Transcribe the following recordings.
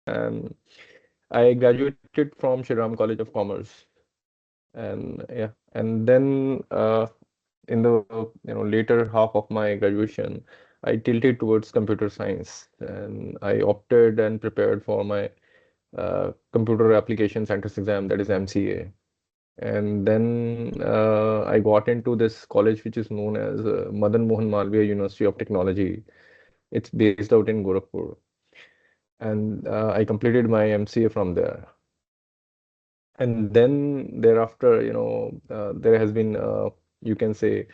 and I graduated from Shriram College of Commerce. And yeah, and then in the later half of my graduation, I tilted towards computer science, and I opted and prepared for my computer applications entrance exam, that is MCA. And then I got into this college which is known as Madan Mohan Malviya University of Technology. It's based out in Gorakhpur, and I completed my MCA from there. And then thereafter, there has been, you can say,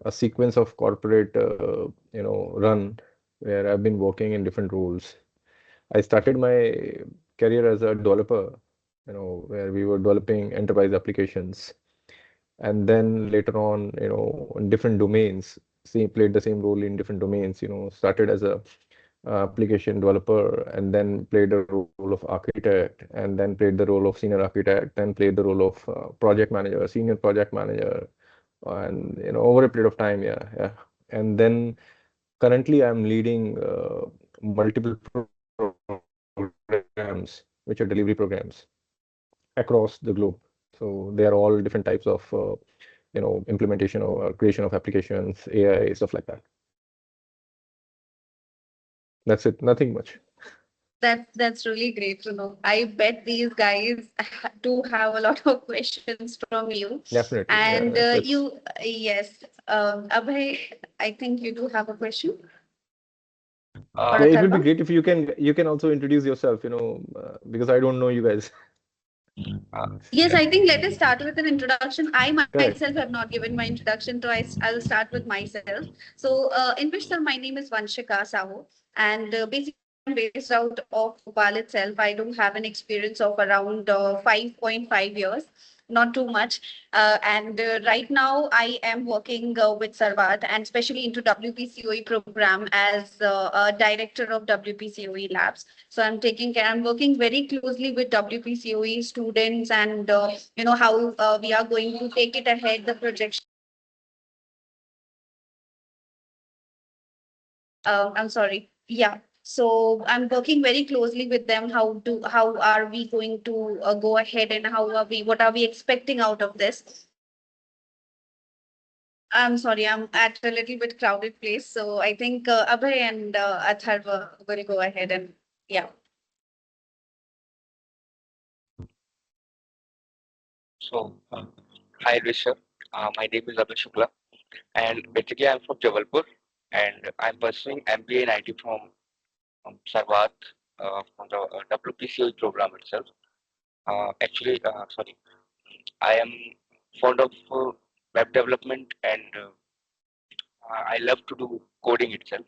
a sequence of corporate, run where I've been working in different roles. I started my career as a developer, where we were developing enterprise applications. And then later on, in different domains, played the same role in different domains, started as a application developer, and then played the role of architect, and then played the role of senior architect, then played the role of project manager, senior project manager, and over a period of time, yeah, yeah. And then currently I'm leading multiple programs, which are delivery programs across the globe. So they are all different types of implementation or creation of applications, AI, stuff like that. That's it, nothing much. That's really great to know. I bet these guys do have a lot of questions from you. Definitely, yeah, And that's yes, Abhay, I think you do have a question for yeah. It will be Atharva. great if you can also introduce yourself, because I don't know you guys. Yes, I think let us start with an introduction. I myself Correct. have not given my introduction, so I'll start with myself. So, in which, sir, my name is Vanshika Sahu, and basically I'm based out of Bhopal itself. I do have an experience of around 5.5 years, not too much. And right now I am working with Sarvarth and especially into WPCOE program as a director of WPCOE labs. So I'm working very closely with WPCOE students and how we are going to take it ahead, the projection. I'm sorry. Yeah. So I'm working very closely with them. How are we going to go ahead and what are we expecting out of this? I'm sorry, I'm at a little bit crowded place. So I think Abhay and Atharva will go ahead and yeah. So, hi Rishabh. My name is Abhay Shukla, and basically I'm from Jabalpur, and I'm pursuing MBA in IT from Sarvarth, from the WPCO program itself. Sorry, I am fond of web development, and I love to do coding itself.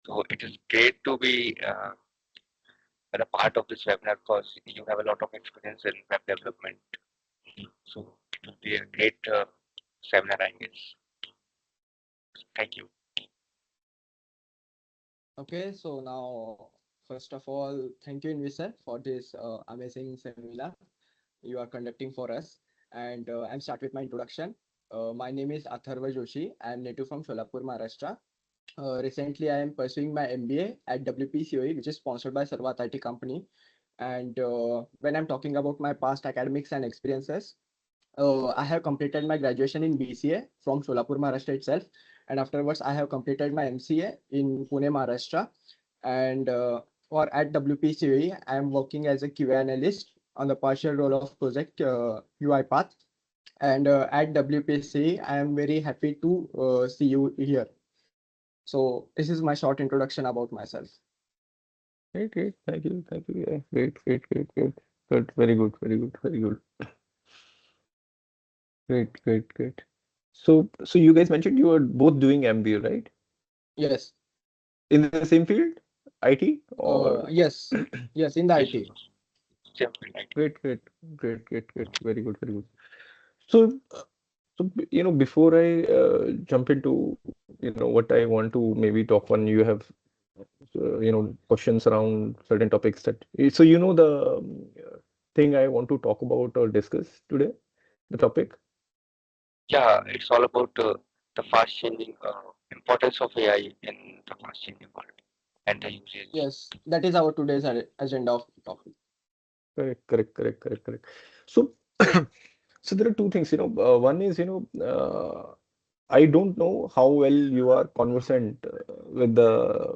So it is great to be a part of this webinar because you have a lot of experience in web development. So it will be a great seminar, I guess. Thank you. Okay, so now, first of all, thank you, Inwish, for this amazing seminar you are conducting for us. And I'm start with my introduction. My name is Atharva Joshi. I am native from Sholapur, Maharashtra. Recently, I am pursuing my MBA at WPCOE, which is sponsored by Sarvat IT company. And when I'm talking about my past academics and experiences, I have completed my graduation in BCA from Sholapur, Maharashtra itself. And afterwards, I have completed my MCA in Pune, Maharashtra. And for at WPCE, I am working as a QA analyst on the partial role of project UiPath. And at WPCE, I am very happy to see you here. So this is my short introduction about myself. Great, great. Thank you. Yeah, great, great, great, great. Good, very good, very good, very good. Great, great, great. So you guys mentioned you were both doing MBA, right? Yes. In the same field, IT or? Yes. Yes, in the Yes, IT. right. Great, great, great, great, great. Very good, very good. So, before I jump into, what I want to maybe talk on, you have, questions around certain topics that, so the thing I want to talk about or discuss today, the topic. Yeah, it's all about the fast changing importance of AI in the fast changing world. and the usage. Yes, that is our today's agenda of topic. Correct. So, so there are two things, one is, I don't know how well you are conversant with the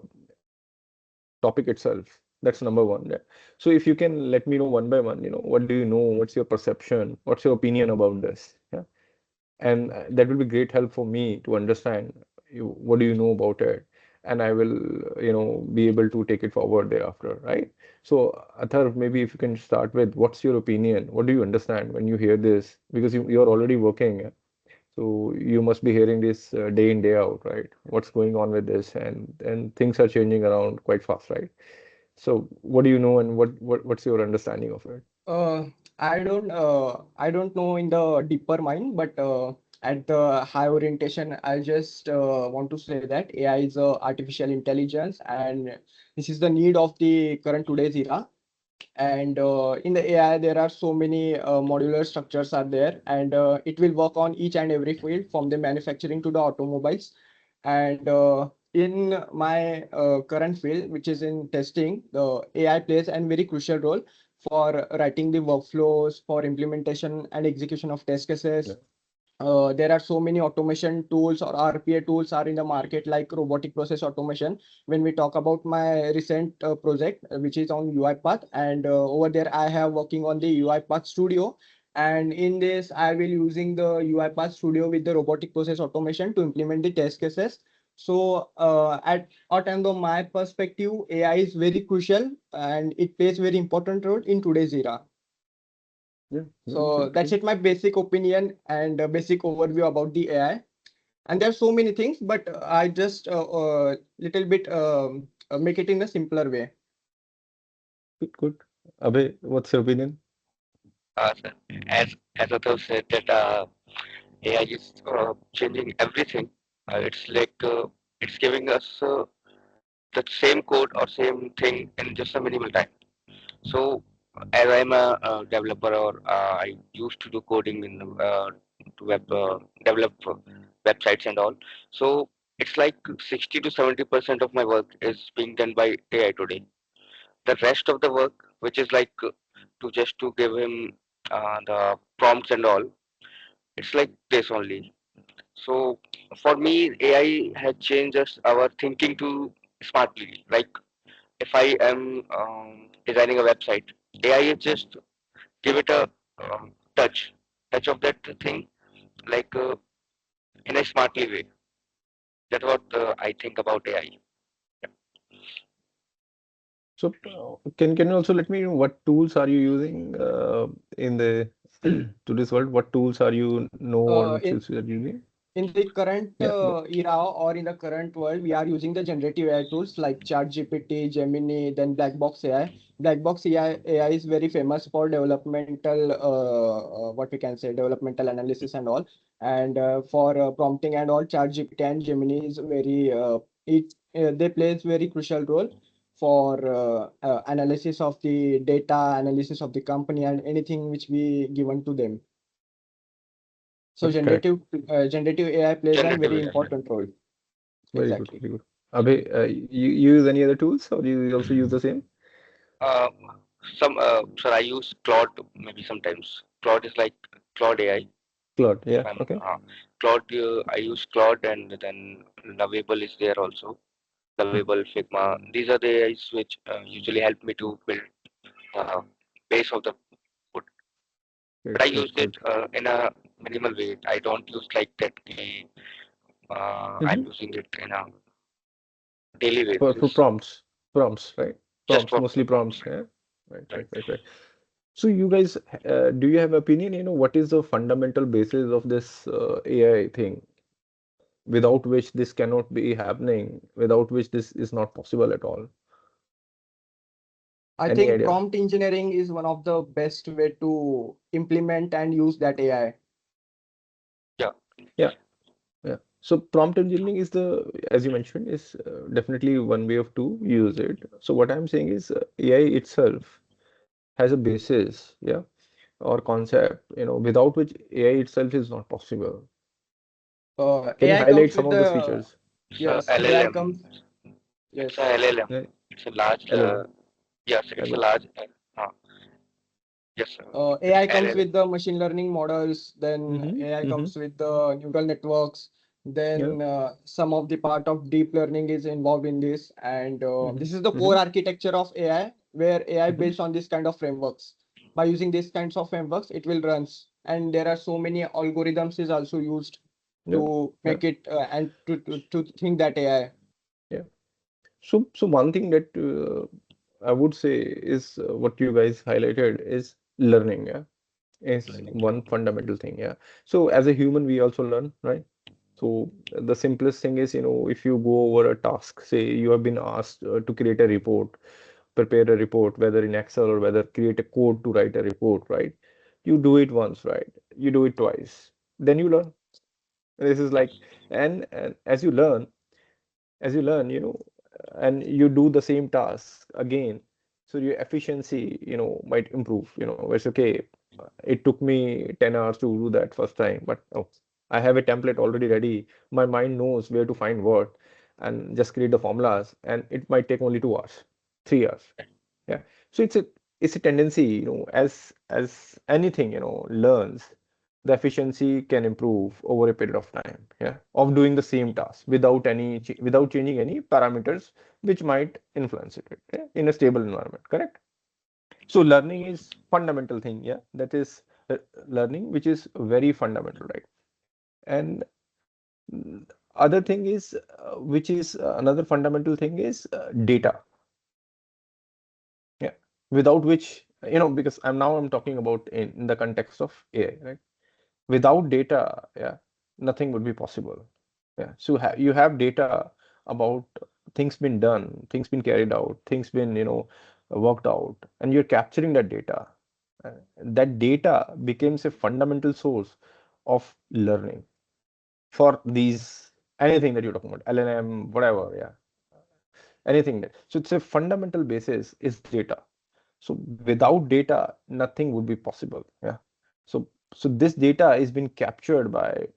topic itself. That's number one. Yeah. So if you can let me know one by one, what do you know? What's your perception? What's your opinion about this? Yeah. And that will be great help for me to understand what do you know about it, and I will, be able to take it forward thereafter, right? So, Athar, maybe if you can start with what's your opinion? What do you understand when you hear this? Because you're already working, so you must be hearing this day in, day out, right? What's going on with this, and things are changing around quite fast, right? So, what do you know, and what's your understanding of it? Uh, I don't know in the deeper mind, but at the high orientation, I just want to say that AI is artificial intelligence, and this is the need of the current today's era. And in the AI, there are so many modular structures are there, and it will work on each and every field from the manufacturing to the automobiles. And in my current field, which is in testing, the AI plays a very crucial role for writing the workflows, for implementation and execution of test Yeah. cases. There are so many automation tools or RPA tools are in the market, like robotic process automation. When we talk about my recent project, which is on UiPath, and over there I have working on the UiPath Studio. And in this, I will using the UiPath Studio with the robotic process automation to implement the test cases. So at end of my perspective, AI is very crucial and it plays very important role in today's era. Yeah, So great, that's great. it, my basic opinion and a basic overview about the AI. And there are so many things, but I just little bit make it in a simpler way. Good. Abhay, what's your opinion? So as Atul said that AI is changing everything. It's like it's giving us the same code or same thing in just a minimal time. So as I'm a developer or I used to do coding in the to develop websites and all. So it's like 60 to 70% of my work is being done by AI today. The rest of the work, which is like to just to give him the prompts and all, it's like this only. So for me, AI has changed us our thinking to smartly. Like if I am designing a website, AI is just give it a touch of that thing, like in a smartly way. That's what I think about AI. So, can you also let me know what tools are you using in the to this world? What tools are you know on which In is you're using? the current Yeah, era or in the current world, we are using the generative AI tools like ChatGPT, Gemini, then Black Box AI. Black Box AI is very famous for developmental, what we can say, developmental analysis and all. And for prompting and all, ChatGPT and Gemini is very, they plays very crucial role for analysis of the data, analysis of the company, and anything which we given to them. So correct. generative AI plays a Generative very AI. important role. Very good, Exactly. very good. Abhay, you use any other tools, or you also use the same? Uh, so I use Claude maybe sometimes. Claude is like Claude AI. Claude. If Yeah. I'm Okay. Claude, I use Claude, and then Lovable is there also. Mhm. Lovable, Figma. These are the AIs which usually help me to build the base of the code. But I Great, use great, it good. in a minimal way. I don't use like that. I'm Hmm. using it in a daily For basis, prompts, right? just Prompts, for mostly prompts. prompts. Yeah. Right, Right. right. So you guys, do you have opinion? What is the fundamental basis of this AI thing, without which this cannot be happening, without which this is not possible at all? I Any think idea? prompt engineering is one of the best way to implement and use that AI. Yeah. Yeah, yeah. So prompt engineering is as you mentioned, is definitely one way of to use it. So what I'm saying is AI itself has a basis, yeah, or concept, without which AI itself is not possible. Can you AI comes highlight some with of those the features? So yes, AI LLM. comes. It's Yes. a LLM. Right? It's a large. LLM. Yes, it's a LLM. large. Uh, yes, it's AI comes LLM. with the machine learning models, then Mm-hmm. AI Mm-hmm. comes with the neural networks, Yeah. then some of the part of deep learning is involved in this. And Mm-hmm. this is the Mm-hmm. core architecture of AI, where AI Mm-hmm. based on this kind of frameworks. By using these kinds of frameworks, it will runs. And there are so many algorithms is also used Yeah. to Yeah. make it and to think that AI. Yeah. So one thing that I would say is what you guys highlighted is learning. Yeah, is Learning. one fundamental thing. Yeah. So as a human, we also learn, right? So the simplest thing is, if you go over a task, say you have been asked to create a report, prepare a report, whether in Excel or whether create a code to write a report, right? You do it once, right? You do it twice, then you learn. This is like, and as you learn, and you do the same task again, so your efficiency, might improve. It's okay. It took me 10 hours to do that first time, but oh, I have a template already ready. My mind knows where to find what and just create the formulas, and it might take only 2 hours, 3 hours. Yeah. So it's a tendency, as anything, learns, the efficiency can improve over a period of time, yeah, of doing the same task without changing any parameters which might influence it, okay, in a stable environment, correct? So learning is fundamental thing, yeah, that is learning, which is very fundamental, right? And other thing is which is another fundamental thing is data. Yeah, without which, because I'm talking about in the context of AI, right? Without data, yeah, nothing would be possible. Yeah, so you have data about things been done, things been carried out, things been, worked out, and you're capturing that data. That data becomes a fundamental source of learning for these anything that you're talking about, LLM, whatever, yeah, anything. So it's a fundamental basis is data. So without data, nothing would be possible. Yeah. So this data is being captured by,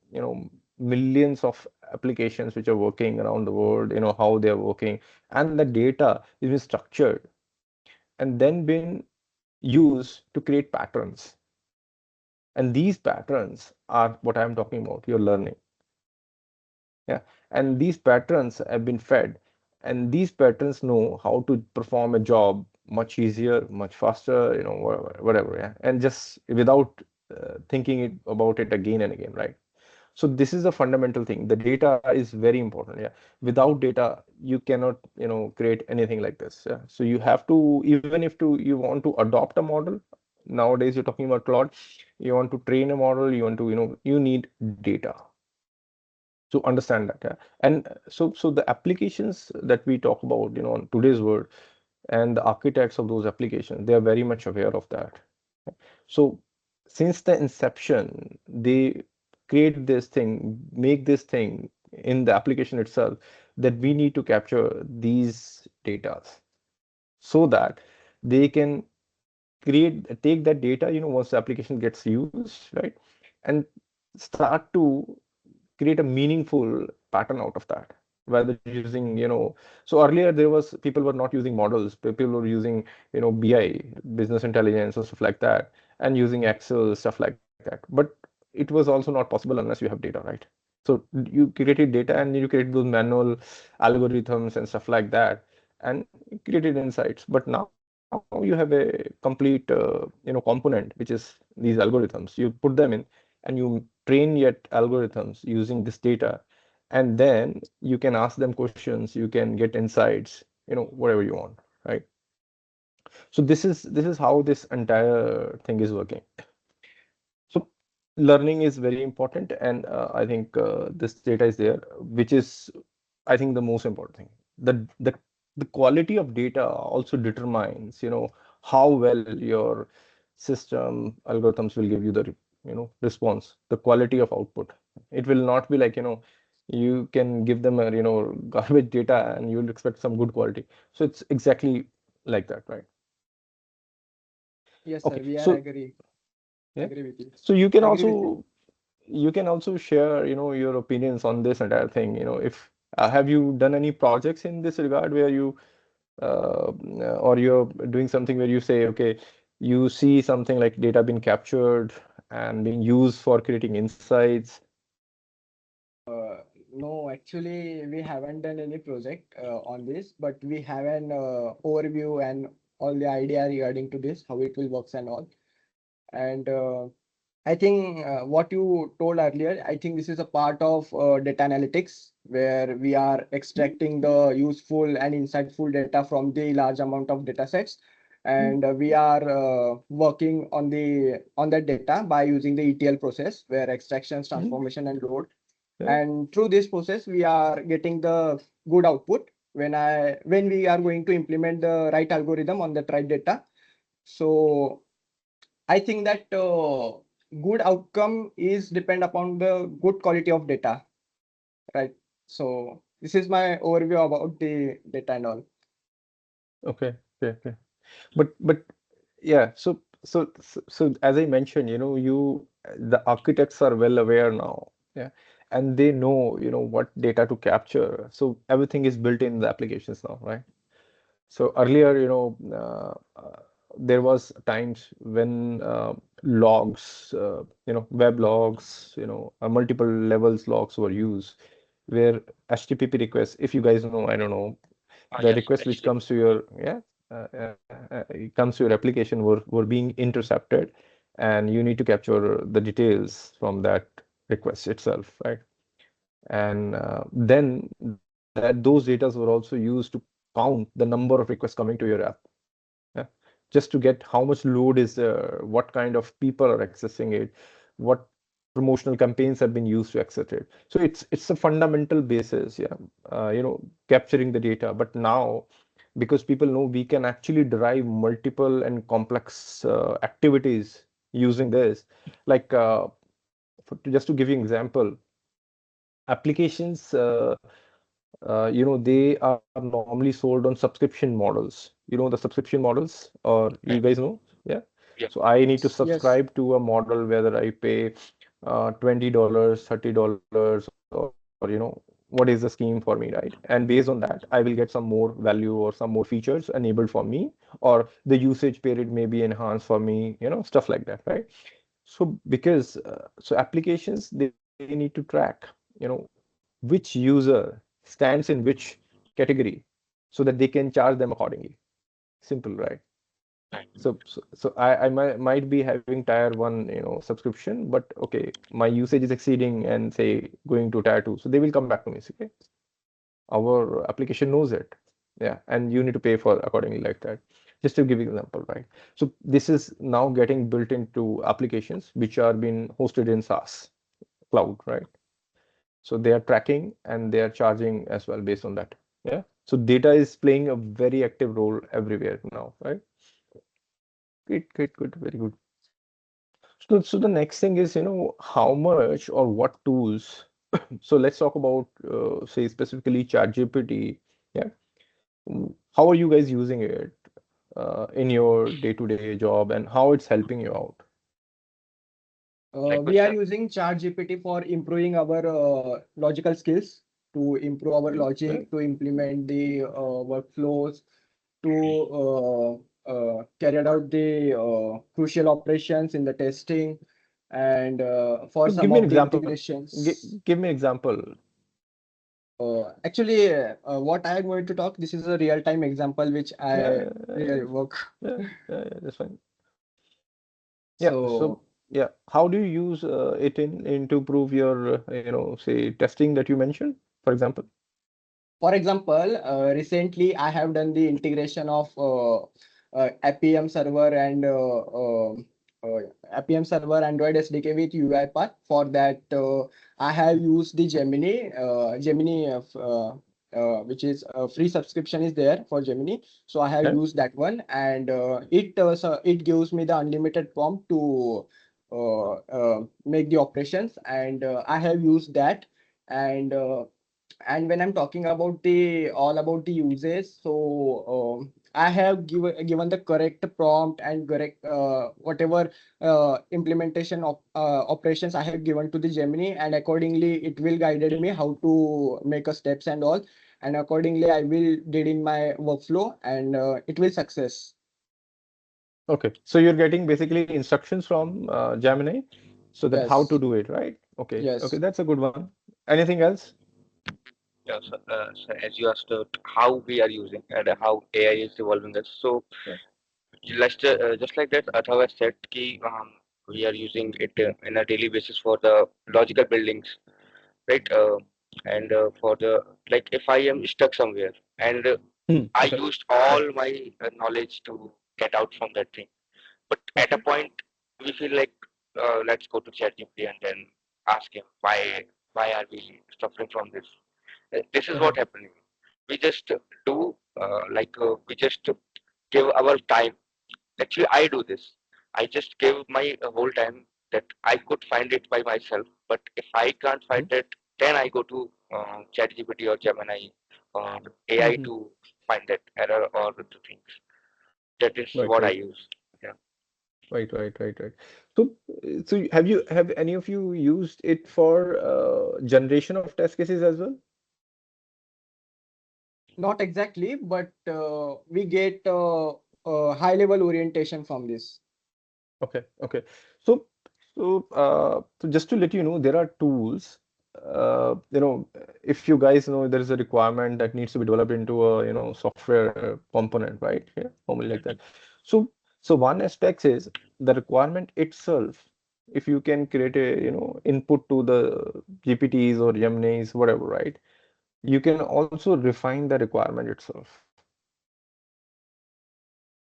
millions of applications which are working around the world, how they are working, and the data is being structured and then been used to create patterns. And these patterns are what I'm talking about, you're learning. Yeah. And these patterns have been fed, and these patterns know how to perform a job much easier, much faster, whatever, yeah. And just without thinking about it again and again, right? So this is a fundamental thing. The data is very important. Yeah. Without data, you cannot, create anything like this. Yeah. So you have to, even if you want to adopt a model, nowadays you're talking about Claude, you want to train a model, you want to, you need data to understand that. Yeah. And so the applications that we talk about, in today's world, and the architects of those applications, they are very much aware of that. So since the inception, they create this thing, make this thing in the application itself, that we need to capture these data so that they can take that data, once the application gets used, right, and start to create a meaningful pattern out of that, whether using, so earlier there was people were not using models, people were using, BI, business intelligence or stuff like that, and using Excel, stuff like that, but it was also not possible unless you have data, right? So you created data and you created those manual algorithms and stuff like that, and created insights. But now you have a complete component, which is these algorithms. You put them in and you train yet algorithms using this data, and then you can ask them questions, you can get insights, whatever you want, right? So this is how this entire thing is working. So learning is very important, and I think this data is there, which is, I think, the most important thing. The quality of data also determines, how well your system algorithms will give you the response, the quality of output. It will not be like, you can give them a, garbage data and you'll expect some good quality. So it's exactly like that, right? Yes, sir. Okay, We are so agree. yeah, Agree with you. so Agree with you. you can also share, your opinions on this entire thing, if Have you done any projects in this regard where you or you're doing something where you say, okay, you see something like data being captured and being used for creating insights? Uh, no, actually, we haven't done any project on this, but we have an overview and all the idea regarding to this, how it will works and all. And I think what you told earlier, I think this is a part of data analytics where we are extracting the useful and insightful data from the large amount of data sets. And we are working on that data by using the ETL process where extractions, transformation, and load. Yeah. And through this process, we are getting the good output when we are going to implement the right algorithm on that right data. So I think that good outcome is depend upon the good quality of data, right? So this is my overview about the data and all. Okay, okay, okay. But yeah, so as I mentioned, the architects are well aware now, yeah, and they know, what data to capture. So everything is built in the applications now, right? So earlier, there was times when logs, web logs, multiple levels logs were used, where HTTP requests, if you guys know, I don't know, the Yes, request which actually. comes to your, yeah, it comes to your application were being intercepted, and you need to capture the details from that request itself, right? And then those data were also used to count the number of requests coming to your app, yeah? Just to get how much load is there, what kind of people are accessing it, what promotional campaigns have been used to access it. So it's a fundamental basis, yeah, capturing the data. But now, because people know we can actually derive multiple and complex activities using this, like just to give you an example, applications, they are normally sold on subscription models. The subscription models, or you Right. guys know? Yeah. Yeah. So I need to Yes, yes. subscribe to a model, whether I pay $20, $30, or what is the scheme for me, right? And based on that, I will get some more value or some more features enabled for me, or the usage period may be enhanced for me, stuff like that, right? So because so applications, they need to track, which user stands in which category, so that they can charge them accordingly. Simple, right? Right. So I might be having tier one, subscription, but okay, my usage is exceeding and say going to tier two. So they will come back to me, say, okay, our application knows it. Yeah, and you need to pay for accordingly, like that. Just to give you an example, right? So this is now getting built into applications which are being hosted in SaaS cloud, right? So they are tracking and they are charging as well based on that. Yeah. So data is playing a very active role everywhere now, right? Great, great, good, very good. So the next thing is, how much or what tools. So let's talk about, say, specifically ChatGPT. Yeah. How are you guys using it in your day-to-day job, and how it's helping you out? We Likewise, are sir. using ChatGPT for improving our logical skills, to improve our Yeah, yeah. logic, to implement the workflows, to carry out the crucial operations in the testing, and for So give some me an of the example. integrations. Give me an example. Actually, what I am going to talk, this is a real-time example which Yeah, I yeah, yeah, really work. yeah, yeah, yeah, that's fine. Yeah, so So, yeah, how do you use it in to prove your say testing that you mentioned, for example? for example, recently I have done the integration of APM server and APM server Android SDK with UiPath. For that, I have used the Gemini, which is a free subscription is there for Gemini. So I have Okay. used that one, and it gives me the unlimited prompt to make the operations, and I have used that. And when I'm talking about the all about the uses, so I have given the correct prompt and correct whatever implementation of operations I have given to the Gemini, and accordingly it will guided me how to make a steps and all, and accordingly I will did in my workflow, and it will success. Okay, so you're getting basically instructions from Gemini, so that how to Yes, do it, right? Okay, okay, yes. that's a good one. Anything else? Yeah, so as you asked how we are using and how AI is evolving us. So Yeah. just like that, Athav has said, we are using it in a daily basis for the logical buildings, right? And for the like, if I am stuck somewhere and I Okay. used Yeah. all my knowledge to get out from that thing, but at a Okay. point we feel like let's go to ChatGPT and then ask him why are we suffering from this? This is Uh-huh. what happening. We just do we just give our time. Actually, I do this. I just give my whole time that I could find it by myself. But if I can't Mhm. find it, then I go to ChatGPT or Gemini or AI Mhm. to find that error or the things. That is Right, what I right, use. Yeah. right, right, right, right. So, have any of you used it for generation of test cases as well? Not exactly, but we get high level orientation from this. Okay, okay. So, so just to let you know, there are tools. If you guys know there is a requirement that needs to be developed into a, software component, right? Yeah, normally like that. So, so one aspect is the requirement itself. If you can create a, input to the GPTs or Geminis, whatever, right? You can also refine the requirement itself.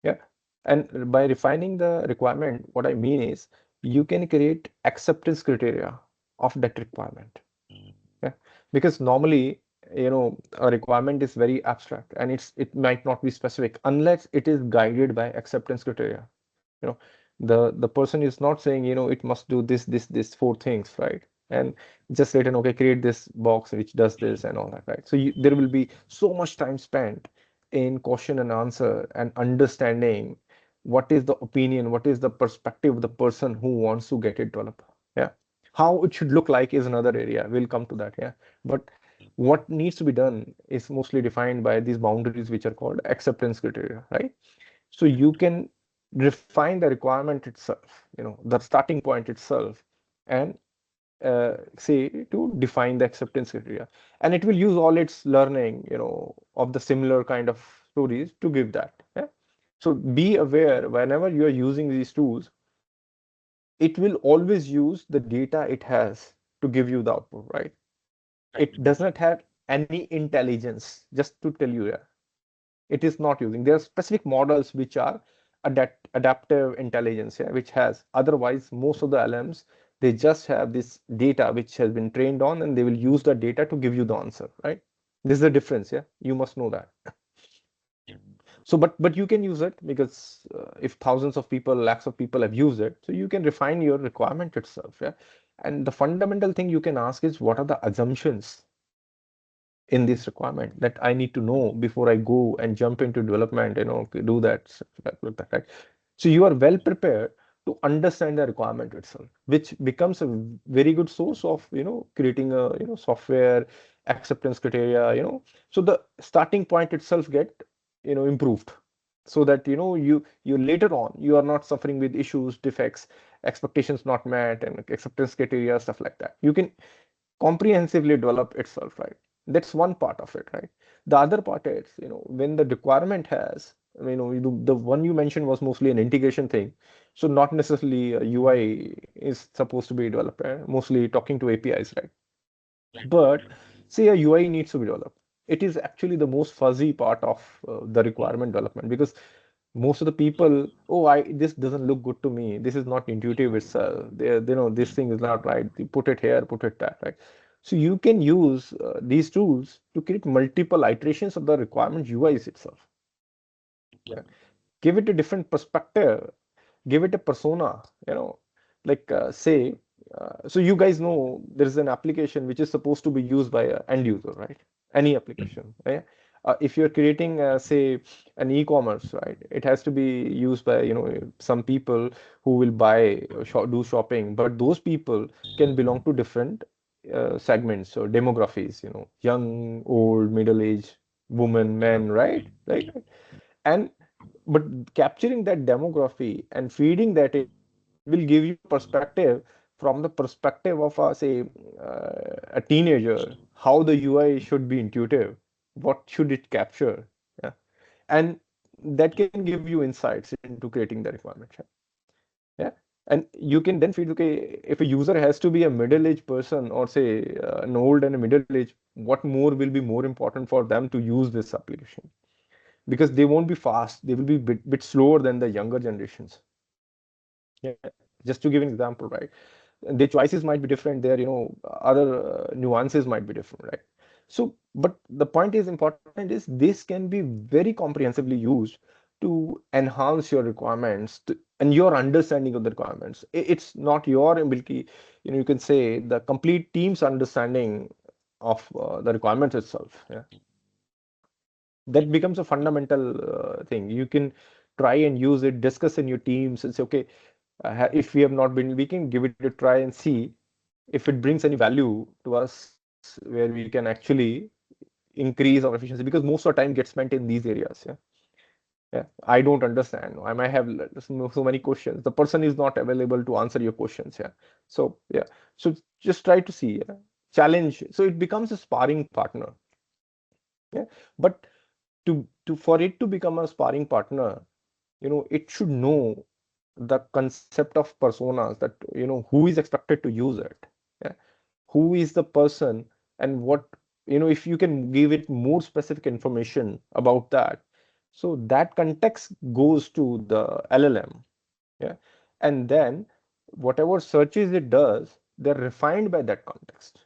Yeah. And by refining the requirement, what I mean is you can create acceptance criteria of that requirement. Yeah. Because normally, a requirement is very abstract and it might not be specific unless it is guided by acceptance criteria. You know, the person is not saying, it must do this four things, right? And just written, okay, create this box which does this and all that, right? So there will be so much time spent in question and answer and understanding what is the opinion, what is the perspective of the person who wants to get it developed. Yeah. How it should look like is another area. We'll come to that. Yeah. But what needs to be done is mostly defined by these boundaries, which are called acceptance criteria, right? So you can refine the requirement itself, the starting point itself, and say to define the acceptance criteria. And it will use all its learning, of the similar kind of stories to give that. Yeah? So be aware whenever you are using these tools, it will always use the data it has to give you the output, right? Right. It does not have any intelligence, just to tell you that. It is not using. There are specific models which are adaptive intelligence, yeah, which has. Otherwise, most of the LMs, they just have this data which has been trained on, and they will use the data to give you the answer, right? This is the difference, yeah. You must know that. So, but you can use it because if thousands of people, lakhs of people have used it, so you can refine your requirement itself, yeah. And the fundamental thing you can ask is what are the assumptions in this requirement that I need to know before I go and jump into development, do that, like that, right? So you are well prepared to understand the requirement itself, which becomes a very good source of, creating a, software acceptance criteria, so the starting point itself get, improved so that, you later on, you are not suffering with issues, defects, expectations not met, and acceptance criteria, stuff like that. You can comprehensively develop itself, right? That's one part of it, right? The other part is, when the requirement has, the one you mentioned was mostly an integration thing. So not necessarily a UI is supposed to be developed, right? Mostly talking to APIs, right? But say a UI needs to be developed. It is actually the most fuzzy part of the requirement development because most of the people, oh, this doesn't look good to me. This is not intuitive itself. This thing is not right. You put it here, put it that, right? So you can use these tools to create multiple iterations of the requirement UIs itself. Yeah. Give it a different perspective, give it a persona, like say, so you guys know there is an application which is supposed to be used by an end user, right? Any application, right? If you're creating, say, an e-commerce, right? It has to be used by, some people who will buy, do shopping, but those people can belong to different segments or demographies, young, old, middle-aged, women, men, right? Right? And but capturing that demography and feeding that in will give you perspective from the perspective of say a teenager, how the UI should be intuitive, what should it capture, yeah, and that can give you insights into creating the requirement, yeah. And you can then feed, okay, if a user has to be a middle-aged person or say an old and a middle-aged, what more will be more important for them to use this application? Because they won't be fast, they will be bit slower than the younger generations. Yeah, just to give an example, right? Their choices might be different, their other nuances might be different, right? So, but the point is important is this can be very comprehensively used to enhance your requirements and your understanding of the requirements. It's not your ability, you can say the complete team's understanding of the requirements itself. Yeah, that becomes a fundamental thing. You can try and use it, discuss in your teams and say, okay, if we have not been, we can give it a try and see if it brings any value to us where we can actually increase our efficiency, because most of the time gets spent in these areas. Yeah, yeah, I don't understand, I might have so many questions, the person is not available to answer your questions. Yeah, so yeah, so just try to see, yeah, challenge, so it becomes a sparring partner. Yeah, but to for it to become a sparring partner, it should know the concept of personas, that who is expected to use it, yeah? Who is the person, and what, if you can give it more specific information about that, so that context goes to the LLM, yeah, and then whatever searches it does, they're refined by that context.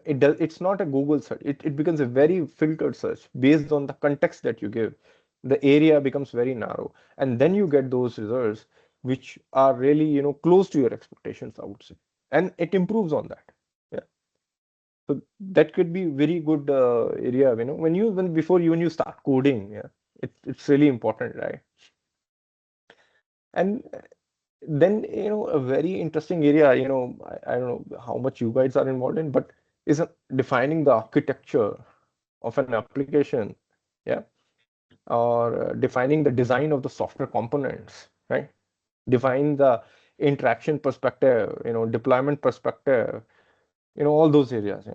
It's not a Google search, it becomes a very filtered search based on the context that you give. The area becomes very narrow, and then you get those results which are really close to your expectations, I would say, and it improves on that. Yeah, so that could be very good area, when when you start coding. Yeah, it's really important, right? And then a very interesting area, I don't know how much you guys are involved in, but is defining the architecture of an application, yeah, or defining the design of the software components, right? Define the interaction perspective, deployment perspective, all those areas,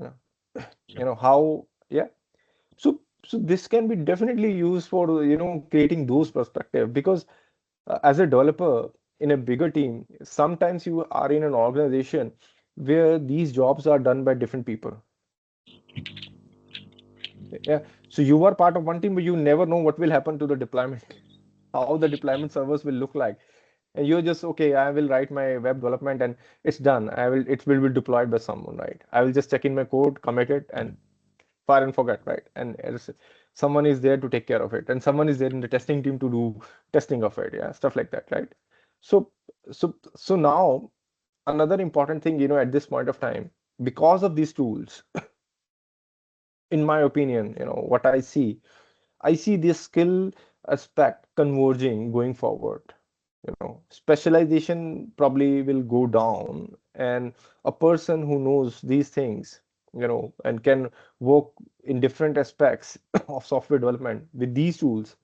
how, yeah. So this can be definitely used for creating those perspective, because as a developer in a bigger team, sometimes you are in an organization where these jobs are done by different people. Yeah, so you are part of one team, but you never know what will happen to the deployment, how the deployment servers will look like. And you're just, okay, I will write my web development and it's done. It will be deployed by someone, right? I will just check in my code, commit it, and fire and forget, right? And someone is there to take care of it, and someone is there in the testing team to do testing of it, yeah, stuff like that, right? So, so now another important thing, at this point of time, because of these tools, in my opinion, what I see this skill aspect converging going forward. Specialization probably will go down, and a person who knows these things, and can work in different aspects of software development with these tools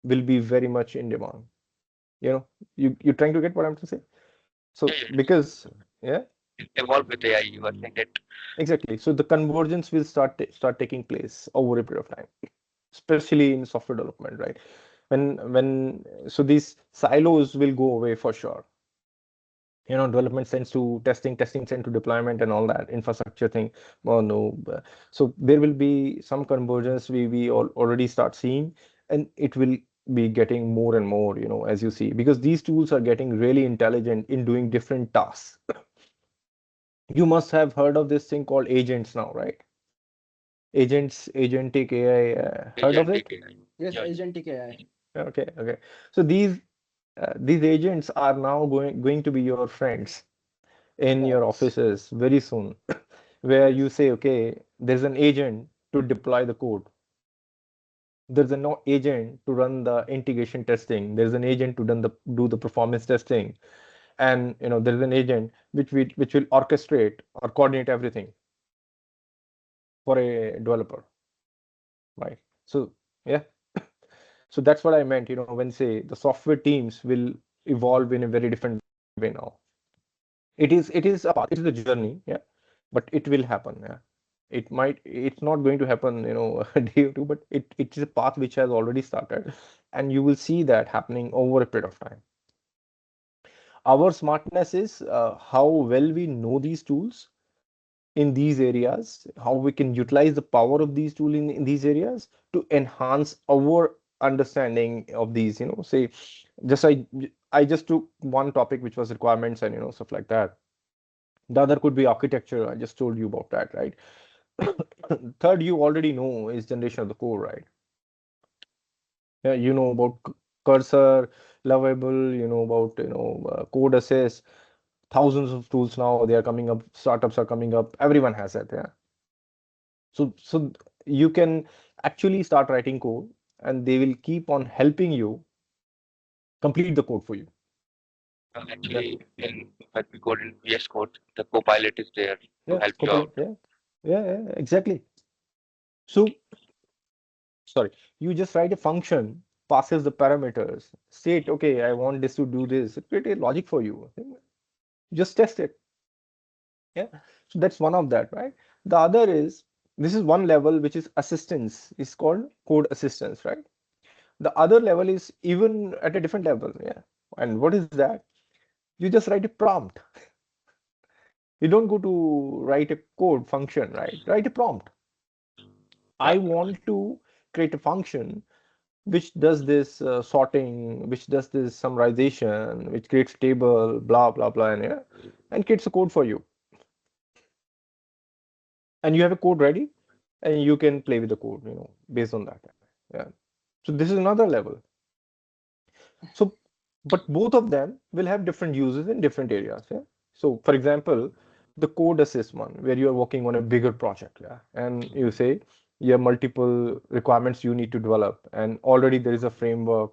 will be very much in demand. You're trying to get what I'm to say? Yeah, So yeah. because, yeah, Evolve with AI. You are saying that. exactly. So the convergence will start taking place over a period of time, especially in software development, right? When so these silos will go away for sure. Development sends to testing sends to deployment and all that infrastructure thing. Oh no. So there will be some convergence we already start seeing, and it will be getting more and more, as you see, because these tools are getting really intelligent in doing different tasks. You must have heard of this thing called agents now, right? Agentic AI. Heard of Agentic it? AI. Yes, Yeah, agentic AI. Okay, okay. So these agents are now going to be your friends in your Yes. offices very soon, where you Yes. say, okay, there's an agent to deploy the code. There's a no agent to run the integration testing. There's an agent to do the performance testing, and there's an agent which will orchestrate or coordinate everything for a developer, right? So yeah, so that's what I meant. When say the software teams will evolve in a very different way now. It is a path. It is a journey. Yeah, but it will happen. Yeah, it's not going to happen a day or two, but it is a path which has already started, and you will see that happening over a period of time. Our smartness is how well we know these tools in these areas, how we can utilize the power of these tools in these areas to enhance our understanding of these. Say, just I just took one topic which was requirements and stuff like that. The other could be architecture. I just told you about that, right? Third, you already know is generation of the code, right? Yeah, about cursor, lovable, about code assist. Thousands of tools now they are coming up. Startups are coming up. Everyone has it. Yeah. So you can actually start writing code, and they will keep on helping you complete the code for you. Yeah. Actually, when we code in VS Code, the Copilot is there to Yeah. help you Copilot. out. Yeah. Yeah. Exactly. So sorry, you just write a function, passes the parameters, state, okay, I want this to do this, create a logic for you. Just test it. Yeah. So that's one of that, right? The other is, this is one level which is assistance, is called code assistance, right? The other level is even at a different level. Yeah. And what is that? You just write a prompt. You don't go to write a code function, right? Write a prompt. I want to create a function which does this sorting, which does this summarization, which creates table, blah, blah, blah, and yeah, and creates a code for you. And you have a code ready, and you can play with the code, based on that. Yeah. So this is another level. So, but both of them will have different uses in different areas. Yeah. So, for example, the code assist one, where you are working on a bigger project, yeah, and you say you have multiple requirements you need to develop, and already there is a framework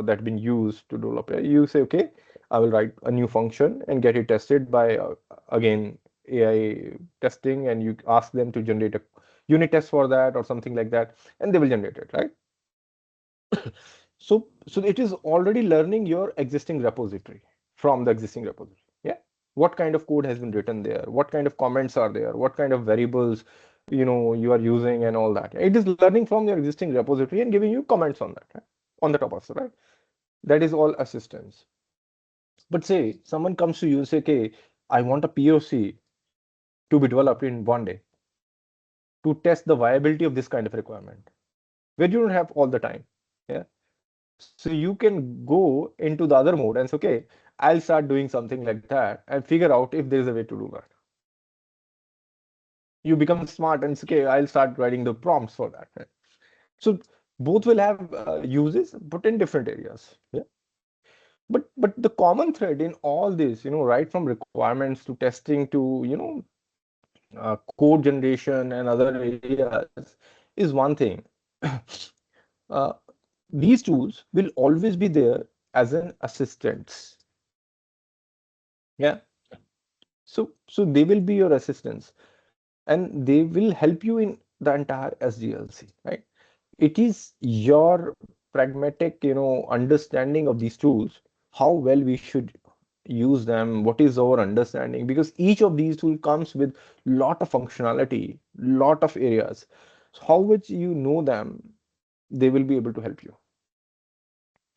that's been used to develop it. You say, okay, I will write a new function and get it tested by again AI testing, and you ask them to generate a unit test for that or something like that, and they will generate it, right? So it is already learning your existing repository from the existing repository. Yeah. What kind of code has been written there? What kind of comments are there? What kind of variables you are using and all that. It is learning from your existing repository and giving you comments on that, right? On the top of it, right? That is all assistance. But say someone comes to you and say, okay, I want a POC to be developed in one day to test the viability of this kind of requirement, where you don't have all the time. Yeah. So you can go into the other mode and say, okay, I'll start doing something like that and figure out if there is a way to do that. You become smart and say, okay, I'll start writing the prompts for that. Right? So both will have uses, but in different areas. Yeah. But the common thread in all this, right from requirements to testing to code generation and other areas, is one thing. uh, these tools will always be there as an assistance. Yeah. So they will be your assistants, and they will help you in the entire SDLC, right? It is your pragmatic, understanding of these tools, how well we should use them, what is our understanding, because each of these tools comes with lot of functionality, lot of areas. So how much you know them, they will be able to help you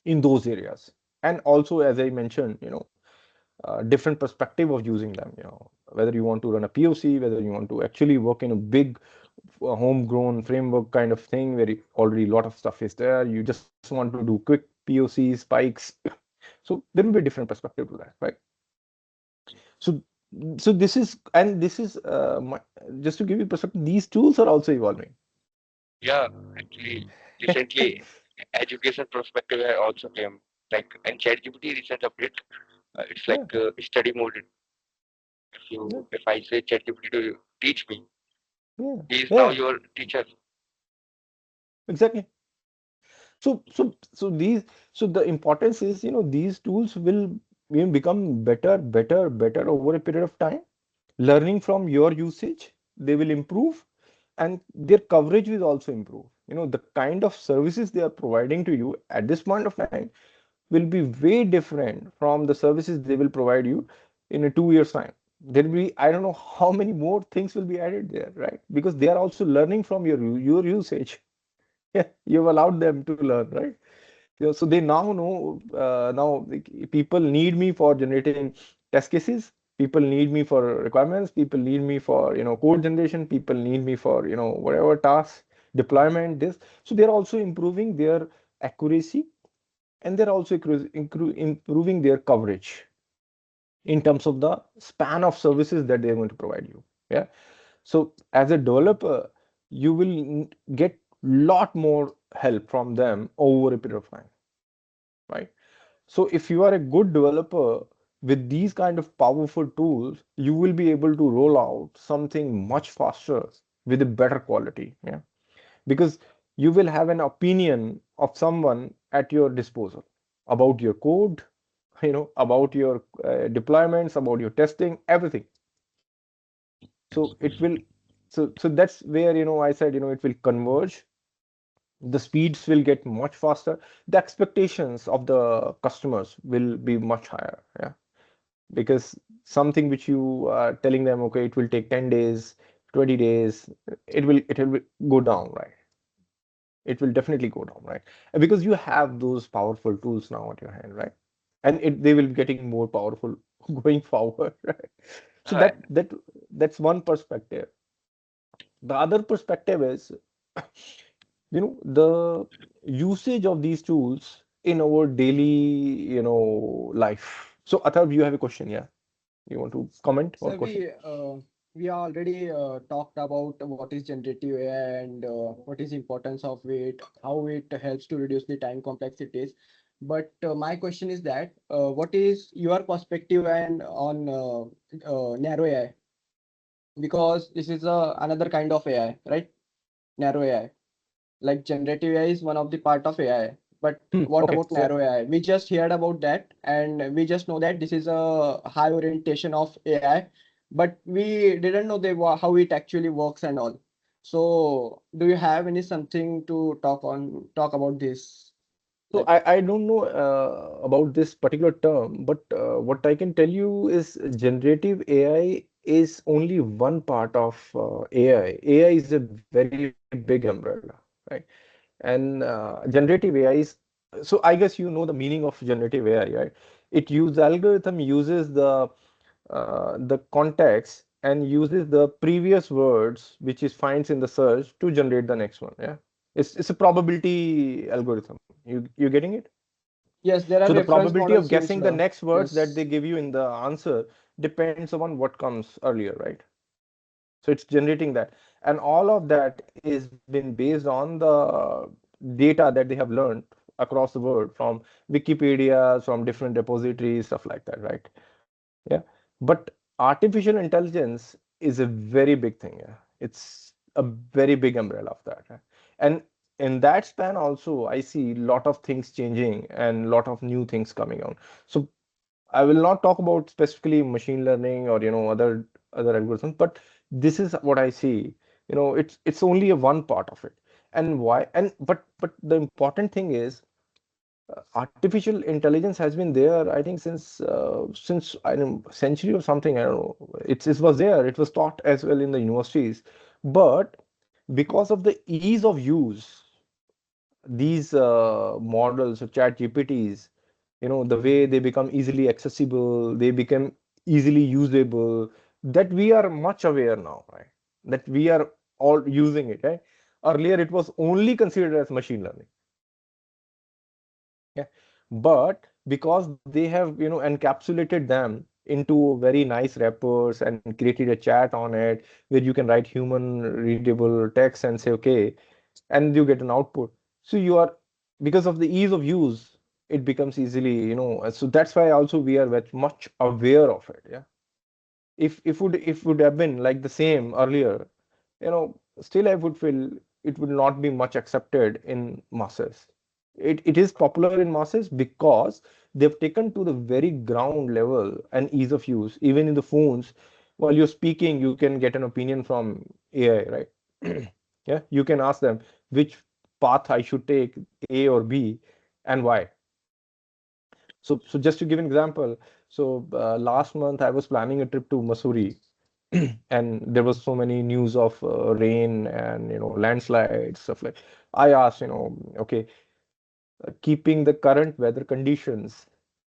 in those areas. And also, as I mentioned, different perspective of using them, whether you want to run a POC, whether you want to actually work in a big homegrown framework kind of thing where already a lot of stuff is there, you just want to do quick POCs, spikes. So there will be a different perspective to that, right? So just to give you perspective, these tools are also evolving. Yeah, actually, recently, education perspective has also came. Like, and ChatGPT recent update, it's Yeah, like study mode. yeah, If I say ChatGPT to teach me, yeah, he is now yeah, your teacher. Exactly. So the importance is, these tools will become better over a period of time. Learning from your usage, they will improve, and their coverage will also improve. The kind of services they are providing to you at this point of time will be way different from the services they will provide you in a 2 years time. There will be, I don't know how many more things will be added there, right? Because they are also learning from your usage. Yeah, you've allowed them to learn, right? So they now know, now like, people need me for generating test cases. People need me for requirements. People need me for, code generation. People need me for, whatever tasks, deployment, this. So they're also improving their accuracy, and they're also improving their coverage in terms of the span of services that they're going to provide you. Yeah. So as a developer, you will get lot more help from them over a period of time, right? So if you are a good developer with these kind of powerful tools, you will be able to roll out something much faster with a better quality. Yeah. Because you will have an opinion of someone at your disposal about your code, about your deployments, about your testing, everything. So it will, so that's where, I said, it will converge. The speeds will get much faster. The expectations of the customers will be much higher. Yeah. Because something which you are telling them, okay, it will take 10 days, 20 days, it will go down, right? It will definitely go down, right? And because you have those powerful tools now at your hand, right? And they will be getting more powerful going forward, right? So Right. that's one perspective. The other perspective is, the usage of these tools in our daily, life. So Atharv, you have a question, yeah? You want to comment or So question? we already talked about what is generative AI and what is importance of it, how it helps to reduce the time complexities. But my question is that what is your perspective and on narrow AI? Because this is another kind of AI, right? Narrow AI. Like generative AI is one of the part of AI. But what Okay, about so narrow AI? We just heard about that, and we just know that this is a high orientation of AI, but we didn't know how it actually works and all. So, do you have any something to talk about this? So Like, I don't know about this particular term, but what I can tell you is generative AI is only one part of AI. AI is a very big umbrella, right? And generative AI is, so I guess you know the meaning of generative AI, right? Algorithm uses the context and uses the previous words which is finds in the search to generate the next one. Yeah, it's a probability algorithm. You getting it? yes, there So are the reference probability of models guessing used. the next words that Yes. they give you in the answer depends upon what comes earlier, right? So it's generating that, and all of that is been based on the data that they have learned across the world from Wikipedia, from different repositories, stuff like that, right? Yeah. But artificial intelligence is a very big thing. Yeah. It's a very big umbrella of that. Yeah. And in that span also, I see a lot of things changing and a lot of new things coming out. So I will not talk about specifically machine learning or other algorithms, but this is what I see. It's only a one part of it. And why? And but the important thing is artificial intelligence has been there, I think, since I don't know, century or something. I don't know. It was there. It was taught as well in the universities, but because of the ease of use, these models or chat GPTs, the way they become easily accessible, they become easily usable, that we are much aware now, right? That we are all using it, right? Earlier, it was only considered as machine learning. Yeah. But because they have, encapsulated them into very nice wrappers and created a chat on it where you can write human readable text and say, okay, and you get an output. So because of the ease of use, it becomes easily, so that's why also we are very much aware of it. Yeah. If would have been like the same earlier, still I would feel it would not be much accepted in masses. It is popular in masses because they've taken to the very ground level and ease of use. Even in the phones, while you're speaking, you can get an opinion from AI, right? Yeah, you can ask them which path I should take, A or B, and why. So just to give an example, so last month I was planning a trip to Missouri, and there was so many news of rain and landslides stuff like. I asked, okay, keeping the current weather conditions,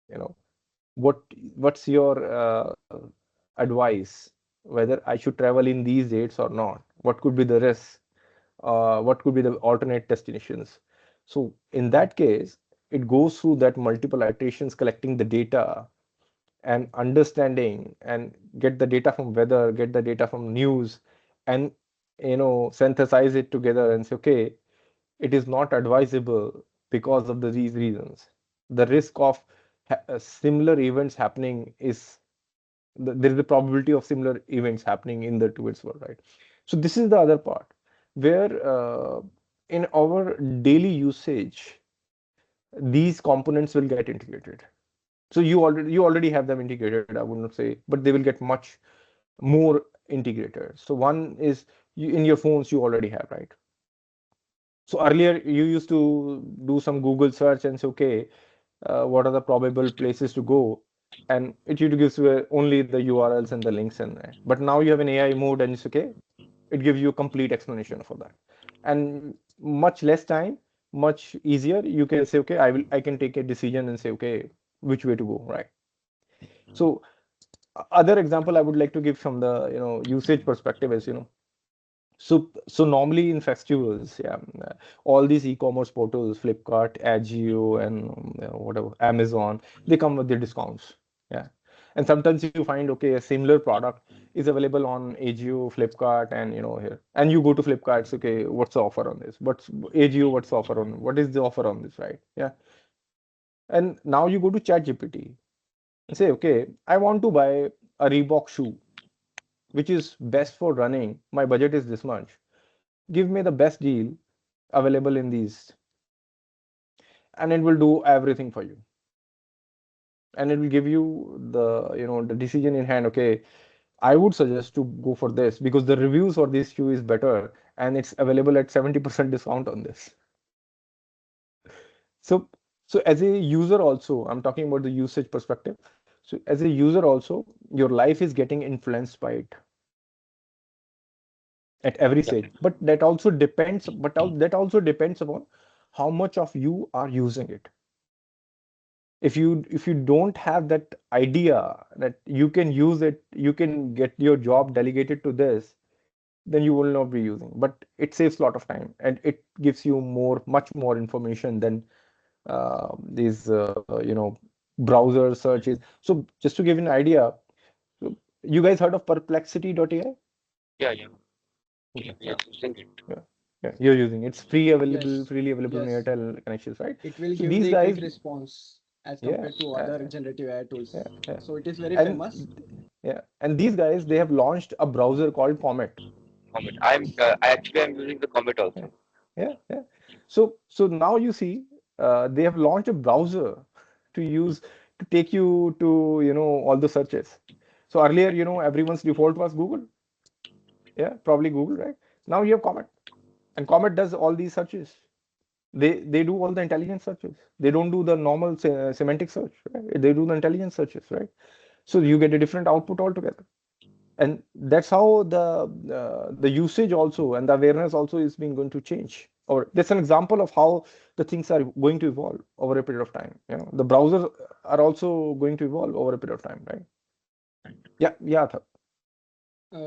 you know, what what's your advice whether I should travel in these dates or not? What could be the risks? What could be the alternate destinations? So in that case, it goes through that multiple iterations, collecting the data and understanding, and get the data from weather, get the data from news, and synthesize it together and say, okay, it is not advisable because of these reasons. The risk of similar events happening is there is a probability of similar events happening in the towards world, right? So this is the other part where in our daily usage, these components will get integrated. So you already have them integrated, I would not say, but they will get much more integrated. So one is in your phones you already have, right? So earlier you used to do some Google search and say, okay, what are the probable places to go, and it usually gives you only the URLs and the links in there. But now you have an AI mode, and it's okay. It gives you a complete explanation for that, and much less time, much easier. You can say, okay, I can take a decision and say, okay, which way to go, right? So other example I would like to give from the usage perspective is so normally in festivals, yeah, all these e-commerce portals, Flipkart, Agio, and whatever, Amazon, they come with their discounts. Yeah. And sometimes you find, okay, a similar product is available on Agio, Flipkart, and here. And you go to Flipkart, it's okay, what's the offer on this? What's Agio, what's the offer on what is the offer on this, right? Yeah. And now you go to ChatGPT and say, okay, I want to buy a Reebok shoe, which is best for running. My budget is this much. Give me the best deal available in these, and it will do everything for you, and it will give you the decision in hand. Okay, I would suggest to go for this because the reviews for this shoe is better and it's available at 70% discount on this. So so as a user also, I'm talking about the usage perspective. So as a user also, your life is getting influenced by it at every Yeah. stage, but that also depends upon how much of you are using it. If you don't have that idea that you can use it, you can get your job delegated to this, then you will not be using. But it saves a lot of time and it gives you much more information than these browser searches. So just to give you an idea, so you guys heard of perplexity.ai? Yeah, yeah, Okay, we yeah, are using it. yeah, yeah, you're using it. It's Yes, freely available on yes. Airtel connections, right? It will So give these the quick guys, response as yeah, compared to uh, other generative AI yeah, tools. yeah. So it is very famous. And yeah, and these guys, they have launched a browser called Comet. Comet. I'm using the Comet Yeah, also. yeah. So now you see, they have launched a browser to use to take you to all the searches. So earlier, everyone's default was Google. Yeah, probably Google, right? Now you have Comet, and Comet does all these searches. They do all the intelligent searches. They don't do the normal semantic search, right? They do the intelligent searches, right? So you get a different output altogether. And that's how the usage also and the awareness also is being going to change. Or that's an example of how the things are going to evolve over a period of time. The browsers are also going to evolve over a period of time, right? Yeah, yeah,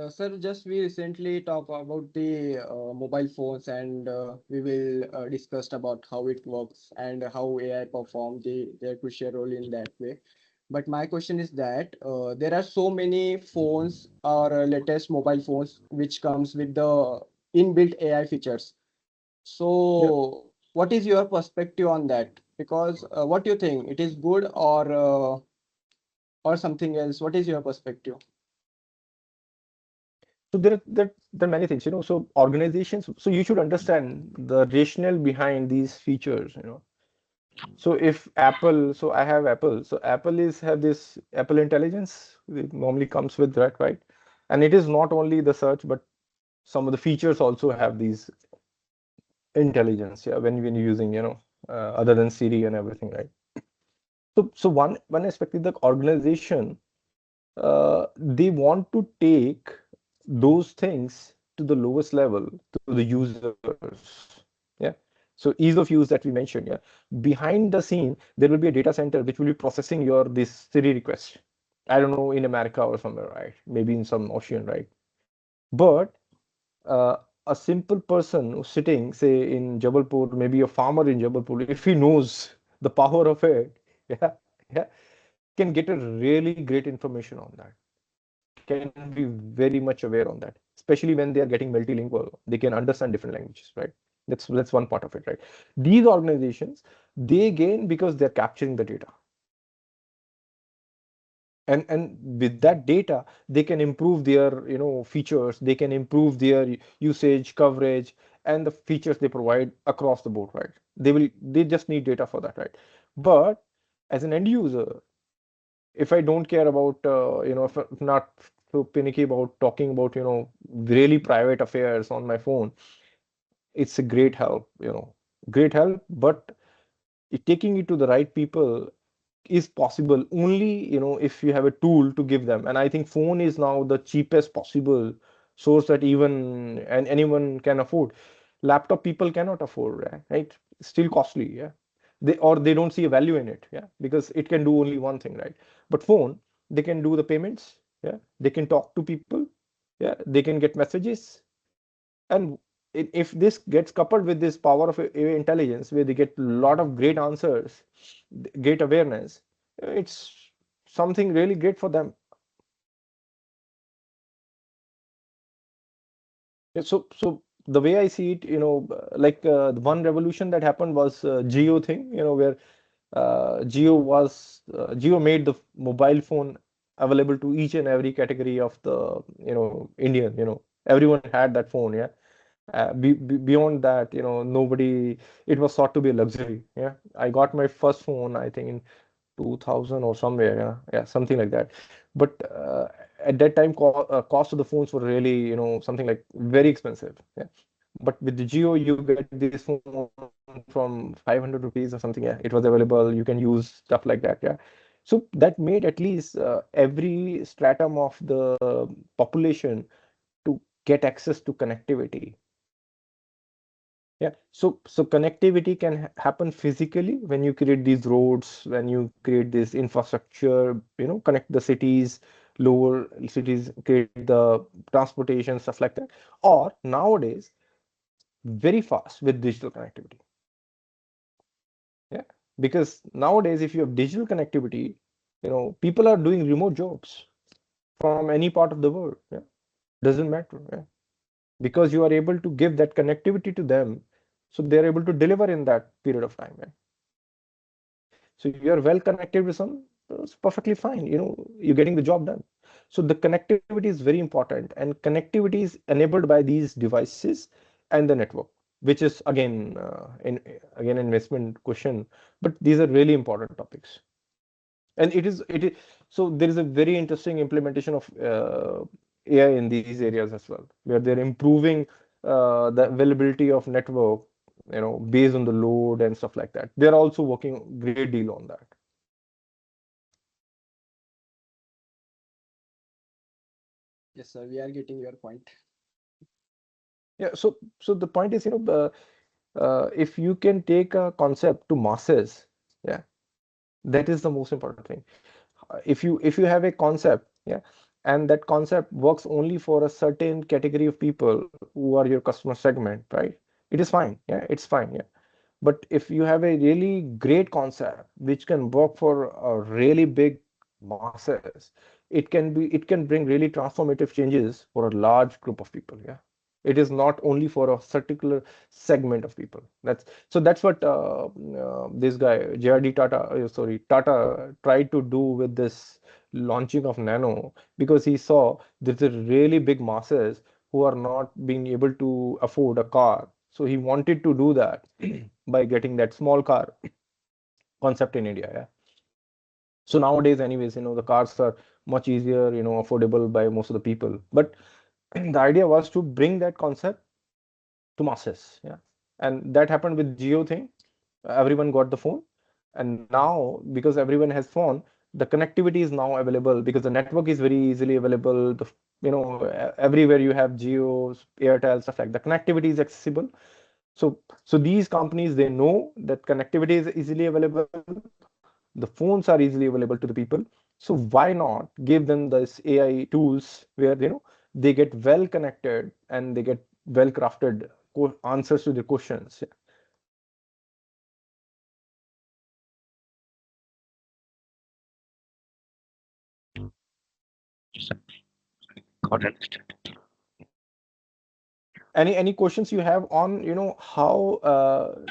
Sir, just we recently talk about the mobile phones, and we will discuss about how it works and how AI perform their crucial role in that way. But my question is that there are so many phones or latest mobile phones which comes with the inbuilt AI features. yeah. So what is your perspective on that? Because what do you think? It is good or something else? What is your perspective? So there are many things, so organizations, so you should understand the rationale behind these features. So if Apple, so I have Apple, so Apple is have this Apple Intelligence, it normally comes with that, right? And it is not only the search, but some of the features also have these intelligence, yeah, when you're using, other than Siri and everything, right? So one aspect is the organization, they want to take those things to the lowest level to the users. Yeah. So ease of use that we mentioned. Yeah. Behind the scene, there will be a data center which will be processing your this Siri request. I don't know, in America or somewhere, right? Maybe in some ocean, right? But uh, a simple person who's sitting, say, in Jabalpur, maybe a farmer in Jabalpur, if he knows the power of it, yeah, yeah, can get a really great information on that, can be very much aware on that, especially when they are getting multilingual. They can understand different languages, right? That's one part of it, right? These organizations, they gain because they're capturing the data. And with that data, they can improve their, features, they can improve their usage, coverage, and the features they provide across the board, right? They just need data for that, right? But as an end user, if I don't care about, if I'm not so panicky about talking about, really private affairs on my phone, it's a great help, great help. But taking it to the right people is possible only, if you have a tool to give them. And I think phone is now the cheapest possible source that even and anyone can afford. Laptop people cannot afford, right? Still costly, yeah. They don't see a value in it, yeah, because it can do only one thing, right? But phone, they can do the payments, yeah, they can talk to people, yeah, they can get messages. And if this gets coupled with this power of AI intelligence, where they get a lot of great answers, great awareness, it's something really great for them. Yeah, so the way I see it, like the one revolution that happened was Geo thing, where Geo made the mobile phone available to each and every category of the, Indian, everyone had that phone, yeah. Beyond that, nobody, it was thought to be a luxury. Yeah. I got my first phone, I think, in 2000 or somewhere. Yeah. Yeah. Something like that. But at that time, cost of the phones were really, something like very expensive. Yeah. But with the Geo, you get this phone from 500 rupees or something. Yeah. It was available. You can use stuff like that. Yeah. So that made at least every stratum of the population to get access to connectivity. Yeah, so connectivity can happen physically when you create these roads, when you create this infrastructure, connect the cities, lower cities, create the transportation, stuff like that. Or nowadays, very fast with digital connectivity. Yeah, because nowadays, if you have digital connectivity, people are doing remote jobs from any part of the world. Yeah, doesn't matter. Yeah, because you are able to give that connectivity to them, so they're able to deliver in that period of time. Yeah? So you are well connected with some, it's perfectly fine. You're getting the job done. So the connectivity is very important, and connectivity is enabled by these devices and the network, which is again, again investment question, but these are really important topics. And it is so there is a very interesting implementation of AI in these areas as well, where they're improving the availability of network, based on the load and stuff like that. They're also working a great deal on that. Yes, sir, we are getting your point. Yeah, so the point is, if you can take a concept to masses, yeah, that is the most important thing. If you have a concept, yeah, and that concept works only for a certain category of people who are your customer segment, right? It is fine, yeah, it's fine, yeah. But if you have a really great concept which can work for a really big masses, it can bring really transformative changes for a large group of people. Yeah. It is not only for a particular segment of people. That's what this guy JRD Tata, sorry, Tata tried to do with this launching of Nano because he saw there's a really big masses who are not being able to afford a car. So he wanted to do that by getting that small car concept in India. Yeah. So nowadays, anyways, the cars are much easier, affordable by most of the people. But the idea was to bring that concept to masses. Yeah. And that happened with Geo thing. Everyone got the phone. And now, because everyone has phone, the connectivity is now available because the network is very easily available. Everywhere you have Geos, Airtel, stuff like that. The connectivity is accessible. So these companies, they know that connectivity is easily available. The phones are easily available to the people. So why not give them this AI tools where they get well connected and they get well crafted answers to their questions. Got understand. Any questions you have on how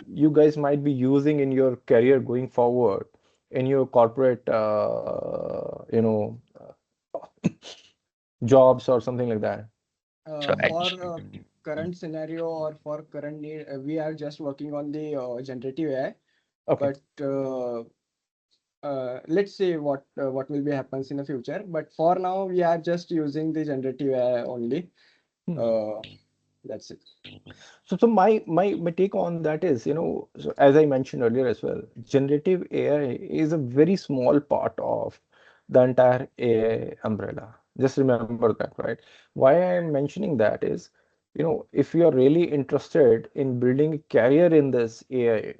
you guys might be using in your career going forward in your corporate jobs or something like that? So For actually, current scenario or for current need, we are just working on the generative AI. Okay. But let's see what will be happens in the future. But for now, we are just using the generative AI only. Hmm. That's it. So my take on that is, so as I mentioned earlier as well, generative AI is a very small part of the entire AI umbrella. Just remember that, right? Why I am mentioning that is, if you are really interested in building a career in this AI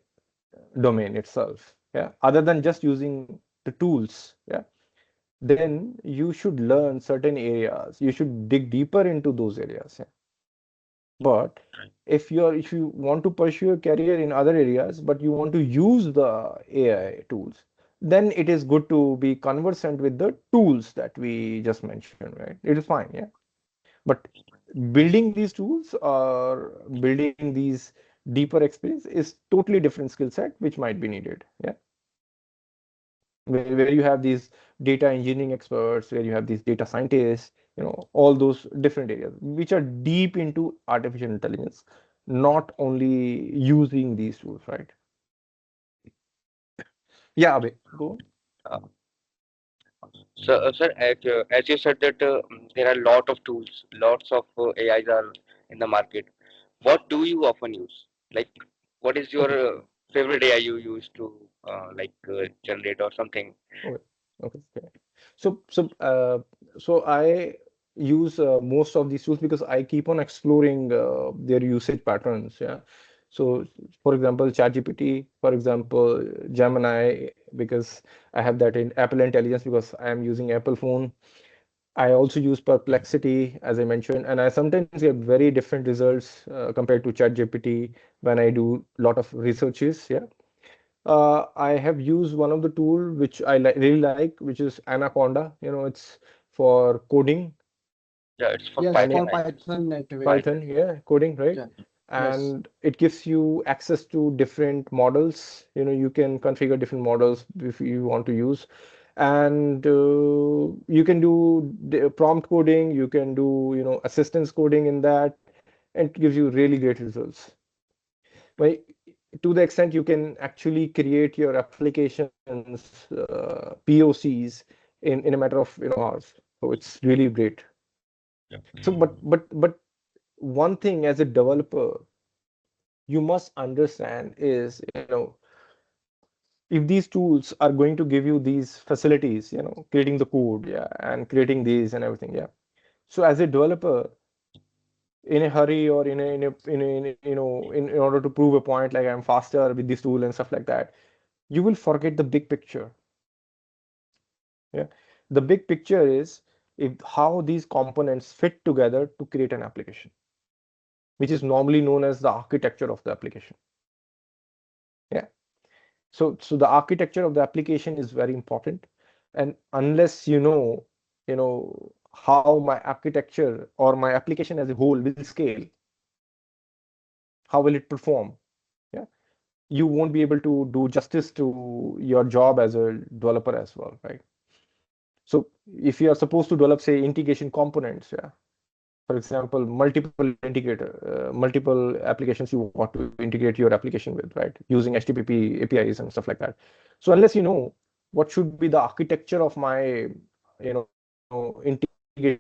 domain itself, yeah, other than just using the tools, yeah, then you should learn certain areas. You should dig deeper into those areas. Yeah. But if you want to pursue a career in other areas, but you want to use the AI tools, then it is good to be conversant with the tools that we just mentioned, right? It is fine, yeah. But building these tools or building these deeper experience is totally different skill set which might be needed. Yeah. Where you have these data engineering experts, where you have these data scientists, all those different areas which are deep into artificial intelligence, not only using these tools, right? Yeah, Abhay, go on. uh, sir, as you said that there are a lot of tools, lots of AIs are in the market. What do you often use? Like, what is your Okay, favorite AI you use to generate or something? okay, okay. So I use most of these tools because I keep on exploring their usage patterns. Yeah. So, for example, ChatGPT, for example, Gemini, because I have that in Apple Intelligence because I am using Apple phone. I also use Perplexity, as I mentioned, and I sometimes get very different results compared to ChatGPT when I do a lot of researches. Yeah. I have used one of the tool which I really like, which is Anaconda. It's for coding Yeah, it's for Yes, and Python, for I think. Python native. Python. Python, yeah, coding, right? Yeah. Yes. And it gives you access to different models. You can configure different models if you want to use. And you can do prompt coding, you can do, assistance coding in that, and it gives you really great results. Well, to the extent you can actually create your applications, POCs in a matter of hours. So it's really great. Yeah. So but one thing as a developer you must understand is if these tools are going to give you these facilities, creating the code, yeah, and creating these and everything, yeah. So as a developer, in a hurry or in order to prove a point like I'm faster with this tool and stuff like that, you will forget the big picture. Yeah. The big picture is if how these components fit together to create an application, which is normally known as the architecture of the application. Yeah. So the architecture of the application is very important. And unless how my architecture or my application as a whole will scale, how will it perform? Yeah. You won't be able to do justice to your job as a developer as well, right? So if you are supposed to develop, say, integration components, yeah, for example, multiple applications you want to integrate your application with, right? Using HTTP APIs and stuff like that. So unless you know what should be the architecture of my, integration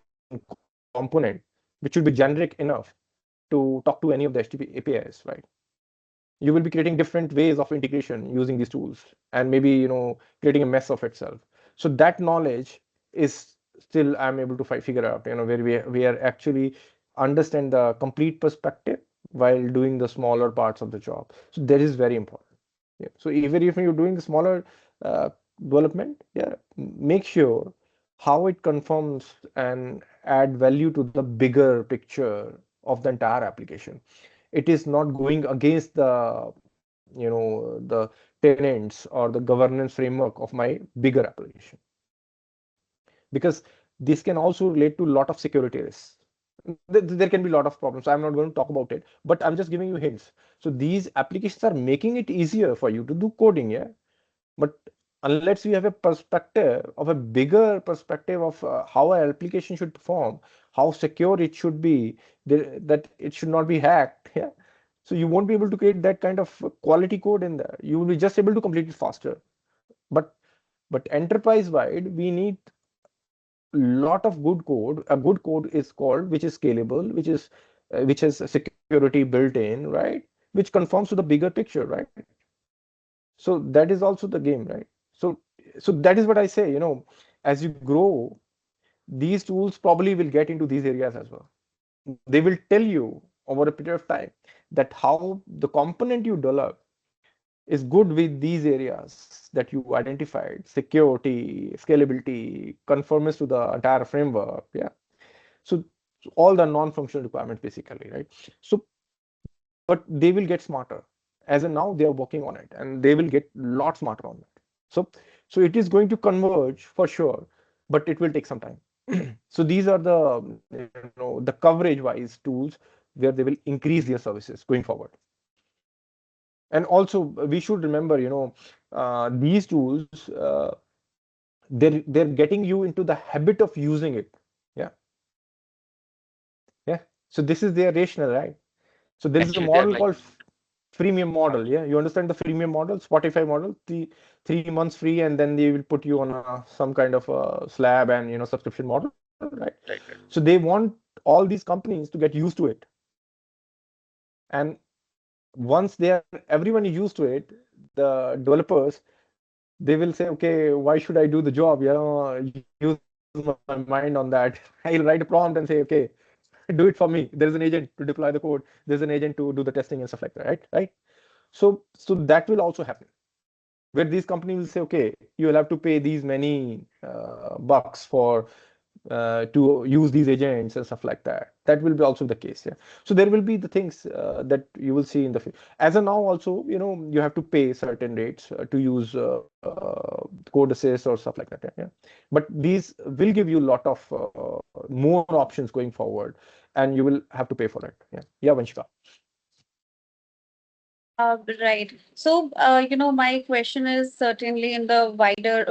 component, which should be generic enough to talk to any of the HTTP APIs, right? You will be creating different ways of integration using these tools, and maybe creating a mess of itself. So that knowledge is still I'm able to figure out, where we are actually understand the complete perspective while doing the smaller parts of the job. So that is very important. Yeah. So even if you're doing the smaller uh, development, yeah, make sure how it conforms and add value to the bigger picture of the entire application. It is not going against the tenants or the governance framework of my bigger application, because this can also relate to a lot of security risks. There can be a lot of problems. I'm not going to talk about it, but I'm just giving you hints. So these applications are making it easier for you to do coding, yeah. But unless you have a perspective of a bigger perspective of how an application should perform, how secure it should be, that it should not be hacked, yeah. So you won't be able to create that kind of quality code in there. You will be just able to complete it faster. But enterprise wide, we need lot of good code. A good code is called which is scalable, which has security built in, right? Which conforms to the bigger picture, right? So that is also the game, right? So that is what I say, as you grow, these tools probably will get into these areas as well. They will tell you over a period of time that how the component you develop is good with these areas that you identified: security, scalability, conformance to the entire framework, yeah. So all the non-functional requirements basically, right? So but they will get smarter. As of now, they are working on it, and they will get a lot smarter on that. So it is going to converge for sure, but it will take some time. So these are the coverage wise tools where they will increase their services going forward. And also we should remember, these tools, they're getting you into the habit of using it. Yeah. Yeah. So this is their rational, right? So there is a Actually, they are model like called freemium model. Yeah, you understand the freemium model, Spotify model, the 3 months free, and then they will put you on some kind of a slab and subscription model, right? right, right. So they want all these companies to get used to it, and once everyone is used to it, the developers, they will say, okay, why should I do the job? Use my mind on that. I'll write a prompt and say, okay, do it for me. There's an agent to deploy the code. There's an agent to do the testing and stuff like that, right? So that will also happen, where these companies will say, okay, you will have to pay these many bucks for to use these agents and stuff like that. That will be also the case, yeah. So there will be the things that you will see in the future. As of now, also, you have to pay certain rates to use code assist or stuff like that, yeah. But these will give you a lot of more options going forward, and you will have to pay for it, yeah. Yeah, Vanshika. Right. So, my question is certainly in the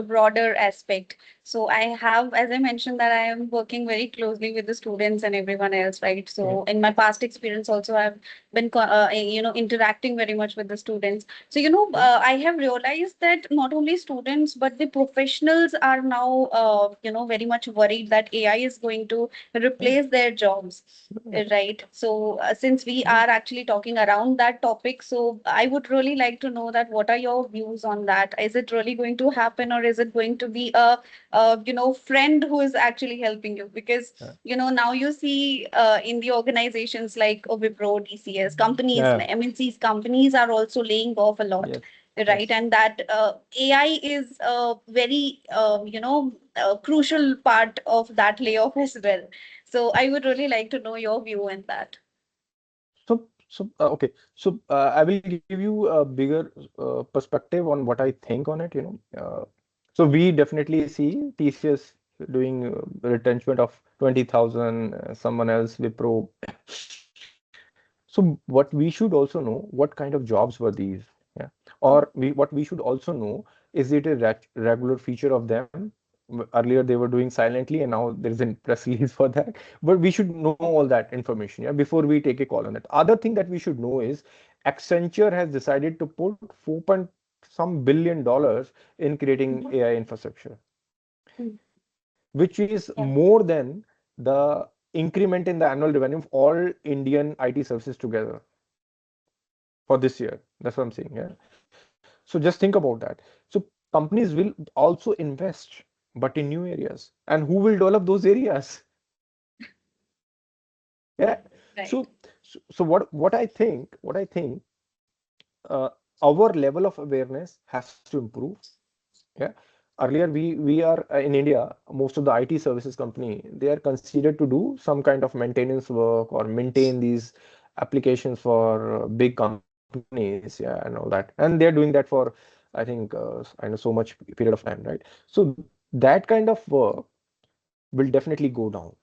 broader aspect. So, I have, as I mentioned, that I am working very closely with the students and everyone else, right? Yeah. So, in my past experience, also, I've been, interacting very much with the students. So, I have realized that not only students, but the professionals are now, very much worried that AI is going to replace their jobs. Right. So, since we are actually talking around that topic, so I would really like to know that what are your views on that? Is it really going to happen, or is it going to be a friend who is actually helping you? Because, Yeah. now you see in the organizations like Wipro, TCS, companies, Yeah. MNCs companies are also laying off a lot. Yes. Right. Yes. And that AI is a very, crucial part of that layoff as well. So I would really like to know your view on that. Okay. So I will give you a bigger perspective on what I think on it. So we definitely see TCS doing retrenchment of 20,000, someone else, Wipro. So what we should also know, what kind of jobs were these? Yeah. Or what we should also know, is it a regular feature of them Earlier they were doing silently, and now there is a press release for that. But we should know all that information, yeah, before we take a call on that. Other thing that we should know is Accenture has decided to put 4 point some billion dollars in creating AI infrastructure, which is more than the increment in the annual revenue of all Indian IT services together for this year. That's what I'm saying. Yeah. So just think about that. So companies will also invest, but in new areas. And who will develop those areas? Yeah. Right. So what I think, uh, our level of awareness has to improve. Yeah. Earlier we are in India, most of the IT services company, they are considered to do some kind of maintenance work or maintain these applications for big companies, yeah, and all that. And they're doing that for, I think, I know so much period of time, right? So that kind of work will definitely go down.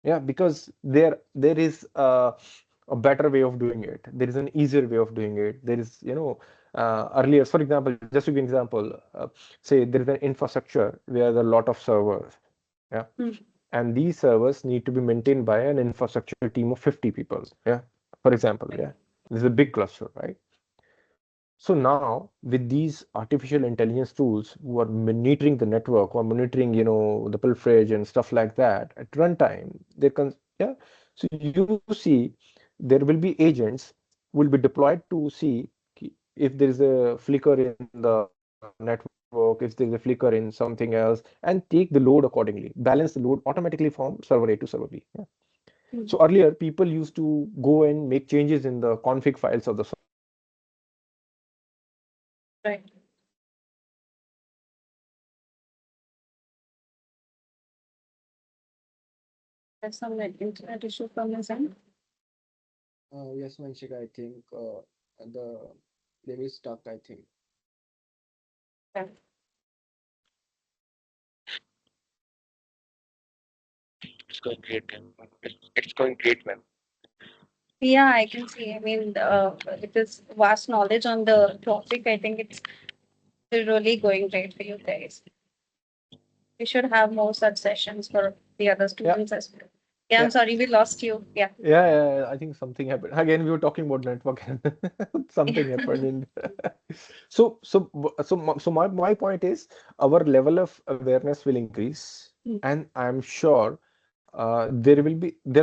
Yeah, because there is a better way of doing it. There is an easier way of doing it. There is, earlier, for example, just to give an example, say there is an infrastructure where there are a lot of servers, yeah, and these servers need to be maintained by an infrastructure team of 50 people, yeah, for example, yeah. This is a big cluster, right? So now with these artificial intelligence tools who are monitoring the network or monitoring, the pilferage and stuff like that at runtime, they can, yeah. So you see, there will be agents will be deployed to see if there is a flicker in the network, if there is a flicker in something else, and take the load accordingly, balance the load automatically from server A to server B. Yeah. So earlier people used to go and make changes in the config files of the server. Now they can automatically change the Right. There's some internet issue from his end. Yes, Vanshika, I think the they will stuck, I think. Yeah. It's going great. It's going great, ma'am. Yeah, I can see. I mean, it is vast knowledge on the topic. I think it's really going great for you guys. We should have more such sessions for the other Yeah, students as well. Yeah, yeah. I'm sorry, we lost you. Yeah. Yeah, I think something happened. Again, we were talking about network and something happened in. So my point is our level of awareness will increase, and I'm sure there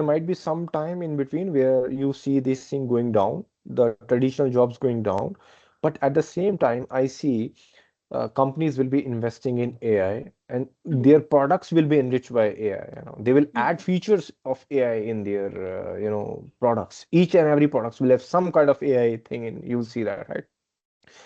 might be some time in between where you see this thing going down, the traditional jobs going down, but at the same time, I see companies will be investing in AI and their products will be enriched by AI. They will add features of AI in their products. Each and every products will have some kind of AI thing in. You'll see that, right?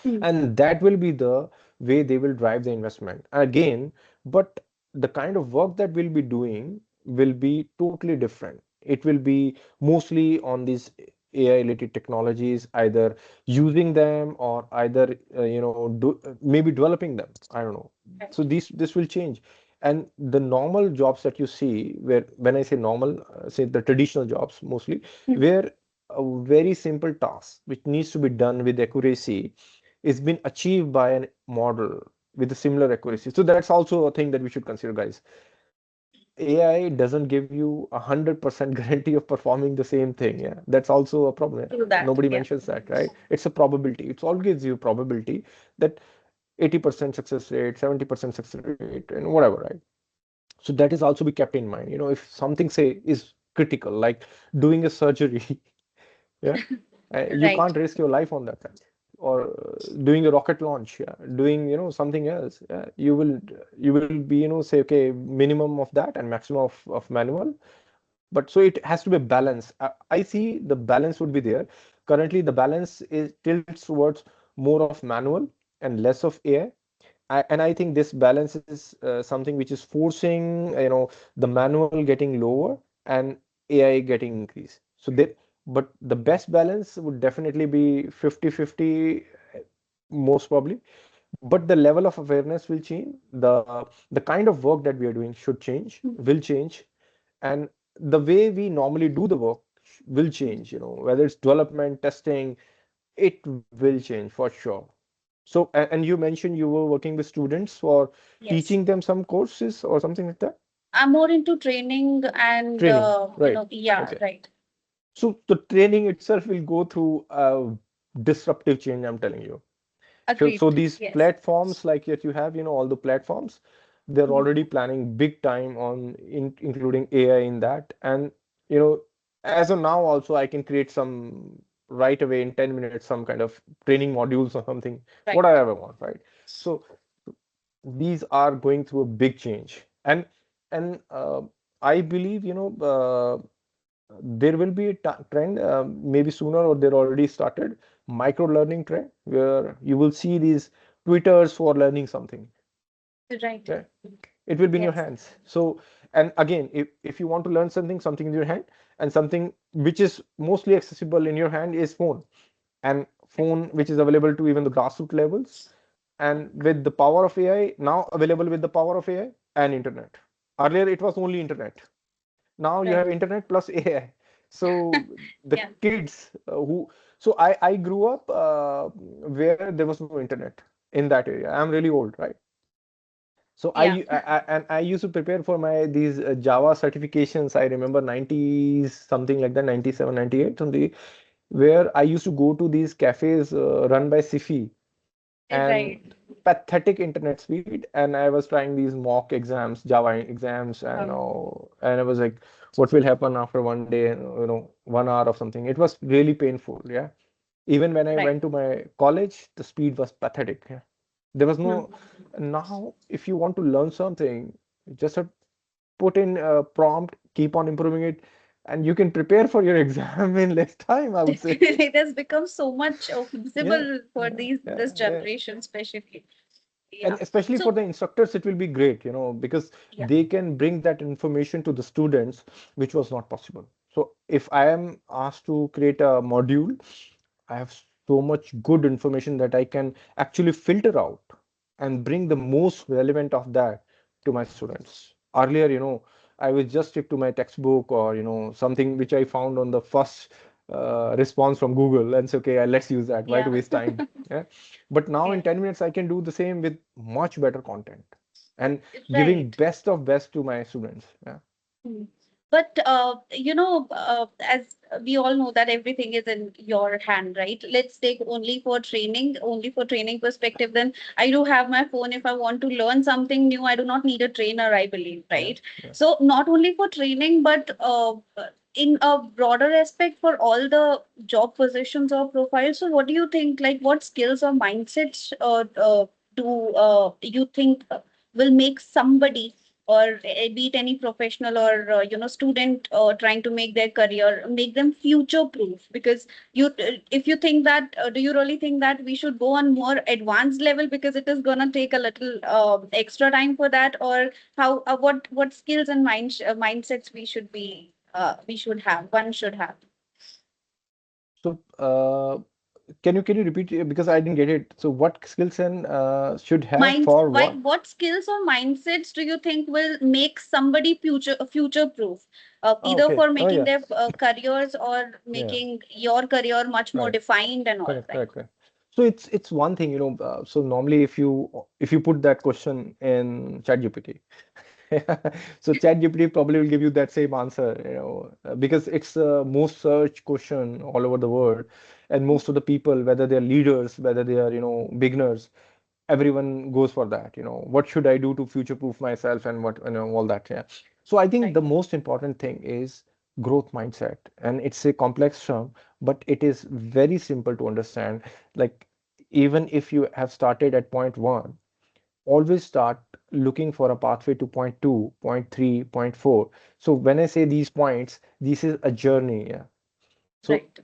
And that will be the way they will drive the investment again. But the kind of work that we'll be doing will be totally different. It will be mostly on these AI related technologies, either using them or either maybe developing them. I don't know. So this will change. And the normal jobs that you see, where when I say normal, say the traditional jobs mostly, where a very simple task which needs to be done with accuracy is been achieved by a model with a similar accuracy. So that's also a thing that we should consider, guys. AI doesn't give you 100% guarantee of performing the same thing. Yeah, that's also a problem. Yeah. Do that. Nobody Yeah. mentions that, right? It's a probability. It's all gives you probability that 80% success rate, 70% success rate, and whatever, right? So that is also be kept in mind. If something say is critical, like doing a surgery, yeah, you Right. can't risk your life on that, or doing a rocket launch, yeah, doing something else, yeah, you will be say, okay, minimum of that and maximum of manual. But so it has to be a balance. I see the balance would be there. Currently the balance is tilts towards more of manual and less of AI. And I think this balance is something which is forcing the manual getting lower and AI getting increased. So that, but the best balance would definitely be 50-50, most probably. But the level of awareness will change. The kind of work that we are doing should change, will change, and the way we normally do the work will change. Whether it's development, testing, it will change for sure. So, and you mentioned you were working with students for Yes. teaching them some courses or something like that? I'm more into training and, Training, right? yeah, Okay. right. So the training itself will go through a disruptive change, I'm telling you. So Agreed. these Yes. platforms like that you have, all the platforms, they're Mhm. already planning big time on including AI in that. And you know, as of now, also I can create some right away in 10 minutes, some kind of training modules or something, Right. what I ever want, right? So these are going through a big change. And I believe, there will be a trend, maybe sooner or they're already started, micro learning trend, where you will see these Twitters for learning something. Right. Okay, it will be in your Yes. hands. So, and again, if you want to learn something in your hand, and something which is mostly accessible in your hand is phone, and phone which is available to even the grassroots levels, and with the power of AI, now available with the power of AI and internet. Earlier it was only internet. Now you have Right. internet plus AI. So the Yeah. kids who, so I grew up where there was no internet in that area. I'm really old, right? So Yeah. and I used to prepare for my these Java certifications. I remember 90s, something like that, 97, 98, something, where I used to go to these cafes run by SIFI, and Right. pathetic internet speed, and I was trying these mock exams, Java exams, and I was like, what will happen after one day, 1 hour of something. It was really painful, yeah. Even when I Right. went to my college, the speed was pathetic, yeah. There was Hmm. no. Now if you want to learn something, you just have put in a prompt, keep on improving it, and you can prepare for your exam in less time, I would say. It has become so much Yeah, feasible for yeah, these yeah, this yeah. generation, especially. And Yeah. especially for So the instructors, it will be great, because yeah. they can bring that information to the students, which was not possible. So if I am asked to create a module, I have so much good information that I can actually filter out and bring the most relevant of that to my students. Earlier, I would just stick to my textbook, or something which I found on the first response from Google, and say, okay, let's use that. Why to Yeah. waste time? Yeah. But now in Yes. 10 minutes, I can do the same with much better content and giving Right. best of best to my students. Yeah. Mm. But as we all know that everything is in your hand, right? Let's take only for training perspective. Then I do have my phone. If I want to learn something new, I do not need a trainer, I believe, Yeah. right? Yeah. So not only for training, but in a broader aspect for all the job positions or profiles. So what do you think? Like, what skills or mindsets do you think will make somebody, or be it any professional or student trying to make their career, make them future proof? Because if you think that, do you really think that we should go on more advanced level because it is going to take a little extra time for that? Or how what skills and mindsets we should have, one should have? So, can you repeat it? Because I didn't get it. So, what skills and should have Mind for why, what? what skills or mindsets do you think will make somebody future proof, Oh, either okay. for Oh, making yeah. their careers or Yeah. making your career much more Right. defined and all, Correct. right? Correct. Correct. So it's one thing, so normally if you put that question in ChatGPT, so ChatGPT probably will give you that same answer, because it's the most searched question all over the world, and most of the people, whether they're leaders, whether they are, beginners, everyone goes for that. What should I do to future proof myself, and what, all that. Yeah. So I think Right. the most important thing is growth mindset, and it's a complex term, but it is very simple to understand. Like, even if you have started at point one, always start looking for a pathway to point two, point three, point four. So when I say these points, this is a journey. Yeah. So, Right.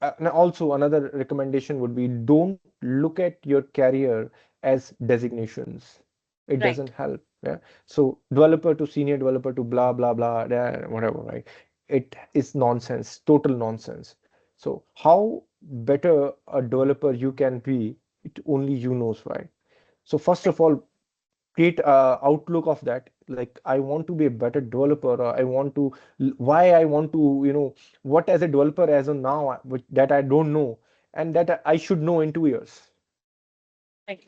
and also another recommendation would be, don't look at your career as designations. It doesn't Right. help. Yeah. So developer to senior developer to blah blah blah, whatever, right? It is nonsense, total nonsense. So how better a developer you can be, it only you knows, right? So first Right. of all, create a outlook of that, like I want to be a better developer, or I want to, why I want to, what as a developer as of now, that I don't know, and that I should know in 2 years. Right.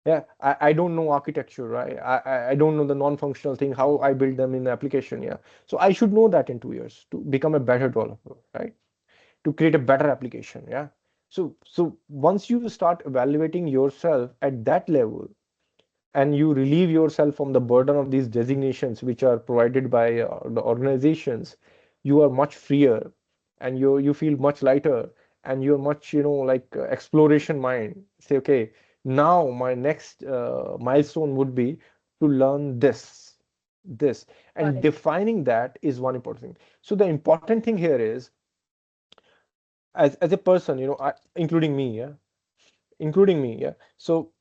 Yeah, I don't know architecture, right? I don't know the non-functional thing, how I build them in the application. Yeah. So I should know that in 2 years to become a better developer, right? To create a better application. Yeah. So once you start evaluating yourself at that level, and you relieve yourself from the burden of these designations which are provided by the organizations, you are much freer, and you feel much lighter, and you're much, like, exploration mind. Say, okay, now my next milestone would be to learn this, Got and it. defining that is one important thing. So the important thing here is, as a person, including me, yeah, including me, yeah. So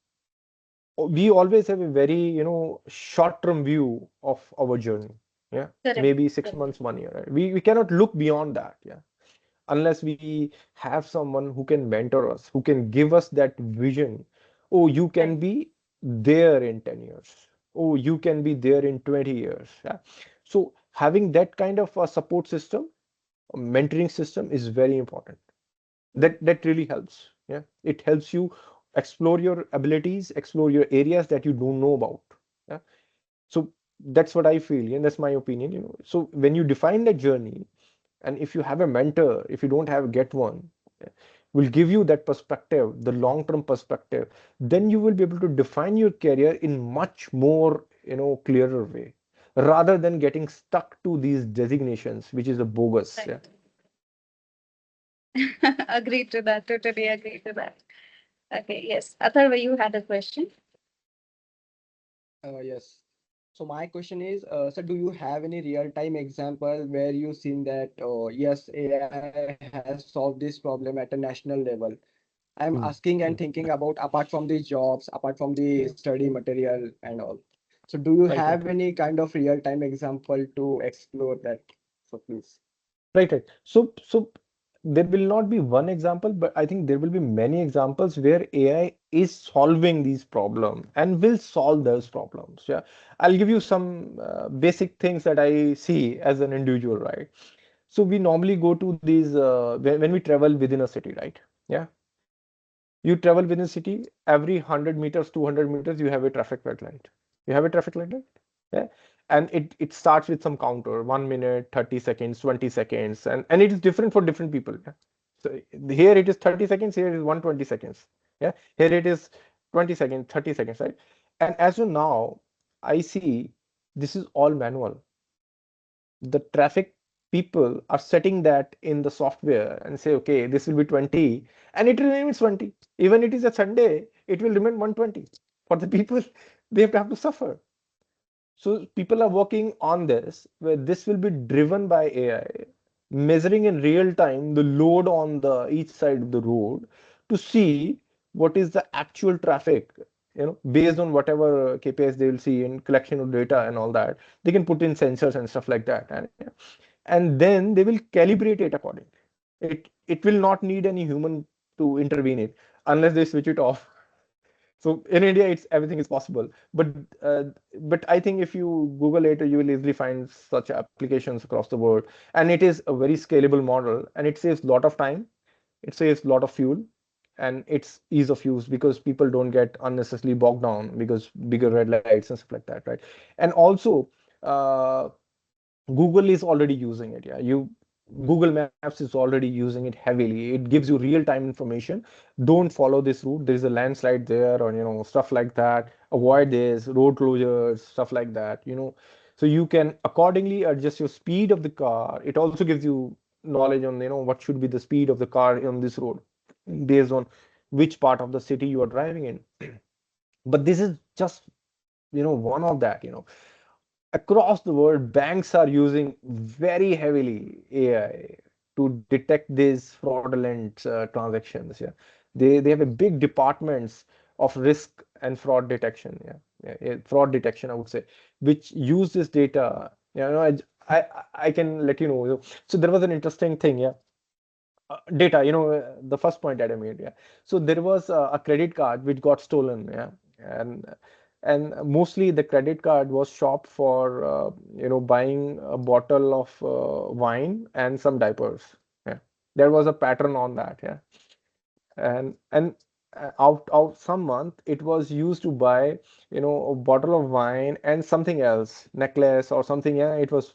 we always have a very, short-term view of our journey. Yeah, Correct. maybe 6 months, 1 year. Right? We cannot look beyond that. Yeah, unless we have someone who can mentor us, who can give us that vision. Oh, you Right. can be there in 10 years. Oh, you can be there in 20 years. Yeah. So having that kind of a support system, a mentoring system, is very important. That really helps. Yeah, it helps you explore your abilities, explore your areas that you don't know about. Yeah. So that's what I feel, and that's my opinion. So when you define that journey, and if you have a mentor, if you don't have, get one, yeah, will give you that perspective, the long term perspective, then you will be able to define your career in much more, clearer way, rather than getting stuck to these designations, which is a bogus. Yeah. Right. Agreed to that. Totally agree to that. Okay. Yes. Atharva, you had a question. Yes. So my question is, so do you have any real-time example where you seen that, yes, AI has solved this problem at a national level? I'm Mm, asking and mm. thinking about apart from the jobs, apart from the study material and all. So do you Right, right. have any kind of real-time example to explore that? So please. Right, right. So there will not be one example, but I think there will be many examples where AI is solving these problems and will solve those problems. Yeah, I'll give you some basic things that I see as an individual, right? So we normally go to these when we travel within a city, right? Yeah, you travel within a city, every 100 meters, 200 meters, you have a traffic red light. You have a traffic light, right? Yeah. And it starts with some counter, 1 minute, 30 seconds, 20 seconds, and it is different for different people. Yeah. So here it is 30 seconds, here it is 120 seconds. Yeah. Here it is 20 seconds, 30 seconds, right? And as of now, I see this is all manual. The traffic people are setting that in the software and say, okay, this will be 20, and it remains 20. Even it is a Sunday, it will remain 120. For the people, they have to suffer. So people are working on this, where this will be driven by AI, measuring in real time the load on the each side of the road to see what is the actual traffic, based on whatever KPIs they will see in collection of data and all that. They can put in sensors and stuff like that, and then they will calibrate it accordingly. It will not need any human to intervene it unless they switch it off. So in India, it's everything is possible. Uh, but I think if you Google it, you will easily find such applications across the world. And it is a very scalable model, and it saves a lot of time. It saves a lot of fuel, and it's ease of use because people don't get unnecessarily bogged down because bigger red lights and stuff like that, right? And also, uh, Google is already using it. Yeah, Google Maps is already using it heavily. It gives you real-time information. Don't follow this route. There is a landslide there, or stuff like that. Avoid this, road closures, stuff like that. So you can accordingly adjust your speed of the car. It also gives you knowledge on what should be the speed of the car on this road based on which part of the city you are driving in. But this is just one of that. Across the world, banks are using very heavily AI to detect these fraudulent transactions. Yeah, they have a big departments of risk and fraud detection. Yeah, fraud detection, I would say, which use this data. I can let you know. So there was an interesting thing. Yeah, data. The first point that I made. Yeah, so there was a credit card which got stolen. Yeah, and and mostly the credit card was shopped for buying a bottle of wine and some diapers. Yeah, there was a pattern on that. Yeah, and out some month it was used to buy, a bottle of wine and something else, necklace or something. Yeah, it was,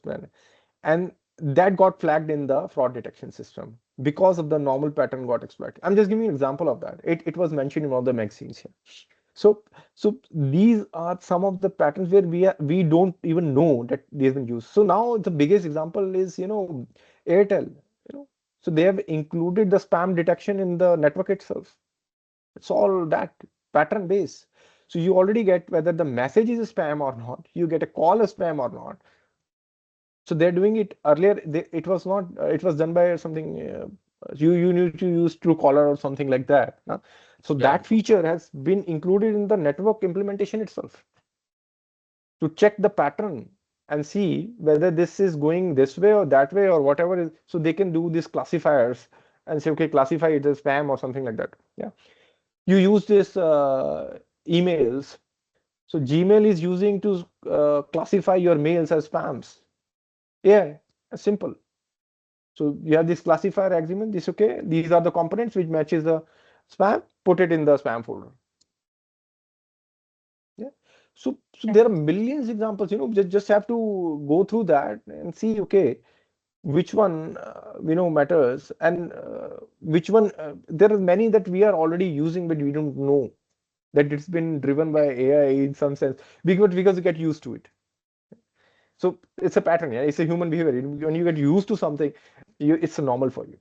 and that got flagged in the fraud detection system because of the normal pattern got exploited. I'm just giving you an example of that. It was mentioned in one of the magazines here. So these are some of the patterns where we don't even know that they've been used. So now the biggest example is, Airtel. So they have included the spam detection in the network itself. It's all that pattern base. So you already get whether the message is a spam or not. You get a call a spam or not. So they're doing it earlier. It was not. It was done by something. You need to use Truecaller or something like that. Huh? So Yeah. that feature has been included in the network implementation itself to check the pattern and see whether this is going this way or that way or whatever is. So they can do these classifiers and say, okay, classify it as spam or something like that. Yeah. You use this emails. So Gmail is using to classify your mails as spams. Yeah, simple. So you have this classifier agreement. This okay. These are the components which matches the spam. Put it in the spam folder. Yeah. So there are millions examples. Just have to go through that and see. Okay, which one matters and which one. There are many that we are already using, but we don't know that it's been driven by AI in some sense because we get used to it. So it's a pattern. Yeah, it's a human behavior. When you get used to something, it's normal for you.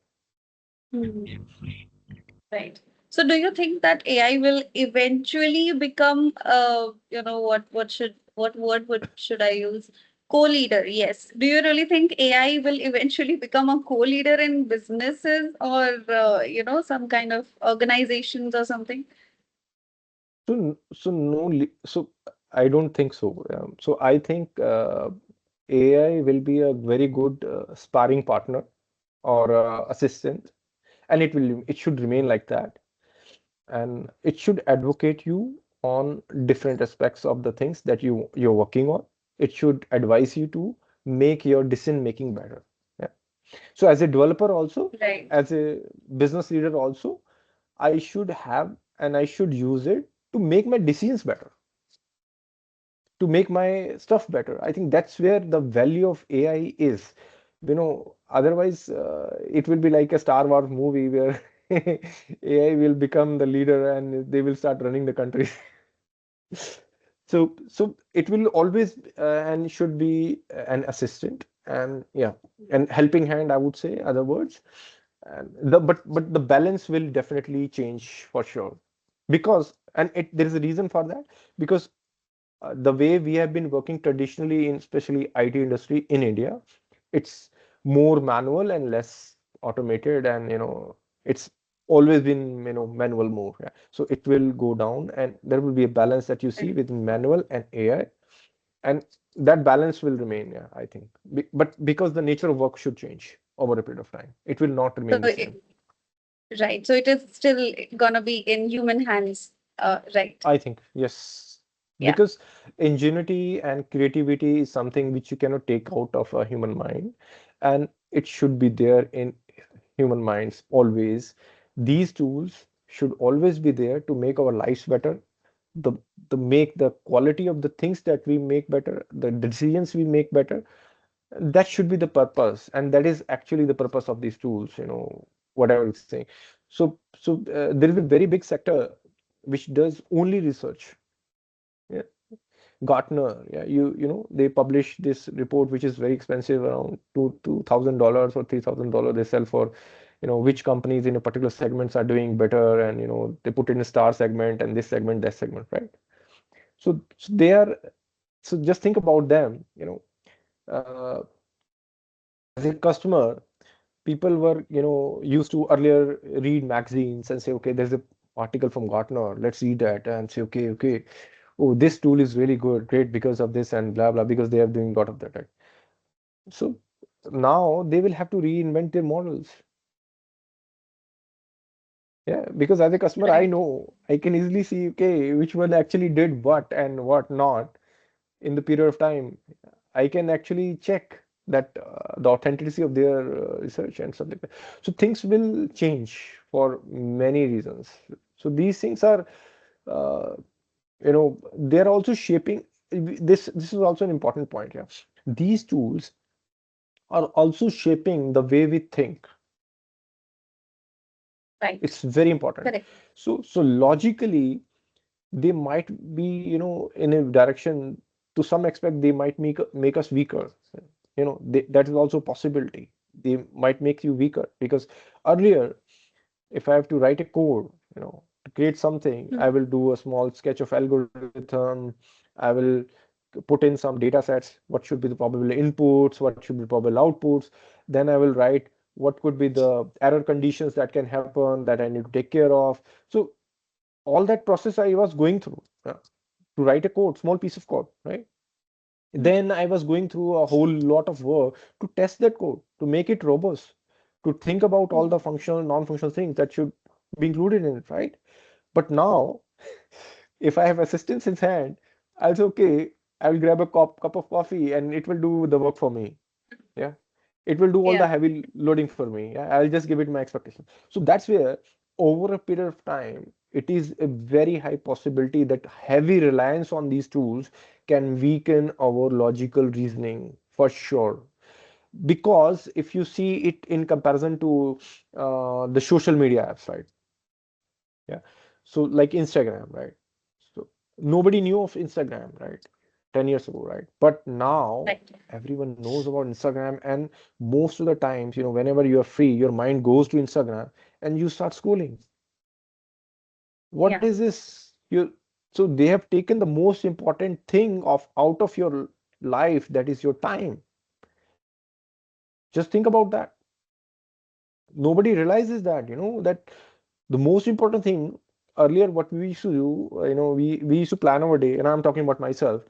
Right. So do you think that AI will eventually become what word should I use? Co-leader, yes. Do you really think AI will eventually become a co-leader in businesses or some kind of organizations or something? So I don't think so. So I think AI will be a very good sparring partner or assistant, and it should remain like that, and it should advocate you on different aspects of the things that you're working on. It should advise you to make your decision making better. Yeah. So as a developer also, Right. as a business leader also, I should have and I should use it to make my decisions better, to make my stuff better. I think that's where the value of AI is. Otherwise, it will be like a Star Wars movie where AI will become the leader and they will start running the country. So it will always and should be an assistant and yeah, and helping hand, I would say, other words. And but the balance will definitely change for sure because there is a reason for that because the way we have been working traditionally in especially IT industry in India, it's more manual and less automated, and it's always been manual more. Yeah. So it will go down, and there will be a balance that you see between manual and AI, and that balance will remain. Yeah, I think. But because the nature of work should change over a period of time, it will not So remain the same. right. So it is still gonna be in human hands. Right. I think, yes, Yeah. because ingenuity and creativity is something which you cannot take out of a human mind, and it should be there in human minds always. These tools should always be there to make our lives better, the make the quality of the things that we make better, the decisions we make better. That should be the purpose, and that is actually the purpose of these tools, whatever it's saying. So there is a very big sector which does only research. Yeah. Gartner, yeah, they publish this report which is very expensive, around $2,000 or $3,000 they sell for, which companies in a particular segments are doing better, and they put in a star segment and this segment, that segment, right? So they are, so just think about them, as a customer, people were, used to earlier read magazines and say, okay, there's a article from Gartner, let's read that and say, okay, oh, this tool is really good, great because of this and blah blah, because they are doing a lot of that, right? So now they will have to reinvent their models. Yeah, because as a customer, I Right. know I can easily see, okay, which one actually did what and what not in the period of time. I can actually check that the authenticity of their research and stuff like that. So things will change for many reasons. So these things are, uh, they're also shaping this is also an important point. Yeah, these tools are also shaping the way we think. Right. It's very important. Correct. So logically, they might be, in a direction, to some aspect, they might make us weaker. That is also a possibility. They might make you weaker because earlier, if I have to write a code, to create something, I will do a small sketch of algorithm. I will put in some data sets, what should be the probable inputs, what should be probable outputs. Then I will write what could be the error conditions that can happen that I need to take care of. So all that process I was going through to write a code, small piece of code, right? Then I was going through a whole lot of work to test that code, to make it robust, to think about all the functional, non-functional things that should be included in it, right? But now, if I have assistance in hand, I'll say, okay, I will grab a cup of coffee and it will do the work for me. Yeah. It will do all Yeah. the heavy loading for me. Yeah? I'll just give it my expectation. So that's where, over a period of time, it is a very high possibility that heavy reliance on these tools can weaken our logical reasoning for sure. Because if you see it in comparison to the social media apps, right? Yeah. So like Instagram, right? So nobody knew of Instagram, right? 10 years ago, right? But now Right. everyone knows about Instagram, and most of the times, whenever you are free, your mind goes to Instagram and you start scrolling. What Yeah. is this? So they have taken the most important thing of out of your life, that is your time. Just think about that. Nobody realizes that, that the most important thing earlier, what we used to do, we used to plan our day, and I'm talking about myself.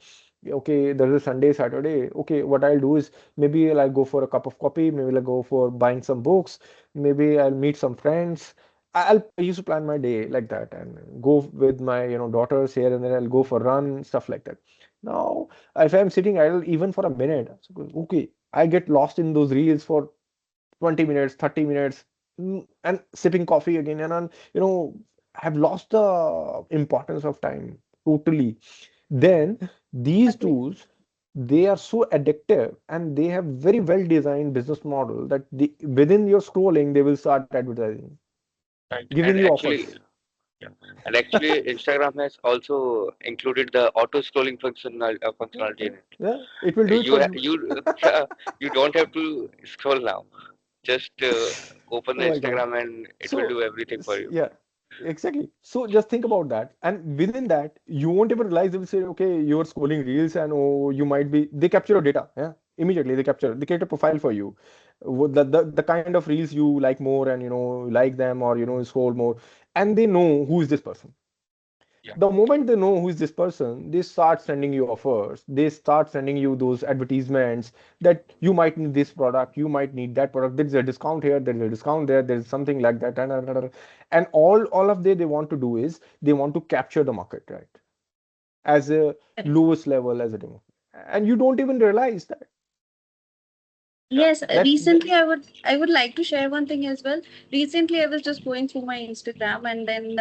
Okay, there's a Sunday, Saturday. Okay, what I'll do is maybe I'll go for a cup of coffee, maybe I'll go for buying some books, maybe I'll meet some friends. I used to plan my day like that and go with my, daughters here and then I'll go for run, stuff like that. Now, if I'm sitting idle even for a minute, okay, I get lost in those reels for 20 minutes, 30 minutes, and sipping coffee again. And I'm, have lost the importance of time totally. Then these Agree. tools, they are so addictive and they have very well designed business model that within your scrolling, they will start advertising, Right. giving And you actually, offers. yeah. And actually, Instagram has also included the auto scrolling Yeah, functionality yeah, in it. yeah. It will do it for you. You don't have to scroll now. Just open the Oh my God. Instagram and it will So, do everything for you. yeah, exactly. So just think about that. And within that, you won't even realize, they will say, okay, you're scrolling reels and oh, you might be, they capture your data. Yeah. Immediately they create a profile for you. The kind of reels you like more and, like them or, scroll more. And they know who is this person. Yeah. The moment they know who is this person, they start sending you offers. They start sending you those advertisements that you might need this product, you might need that product. There is a discount here, there is a discount there, there is something like that, and all of they want to do is they want to capture the market, right? As a lowest level, as a demo, and you don't even realize that. Yeah. Yes, That recently I would like to share one thing as well. Recently, I was just going through my Instagram, and then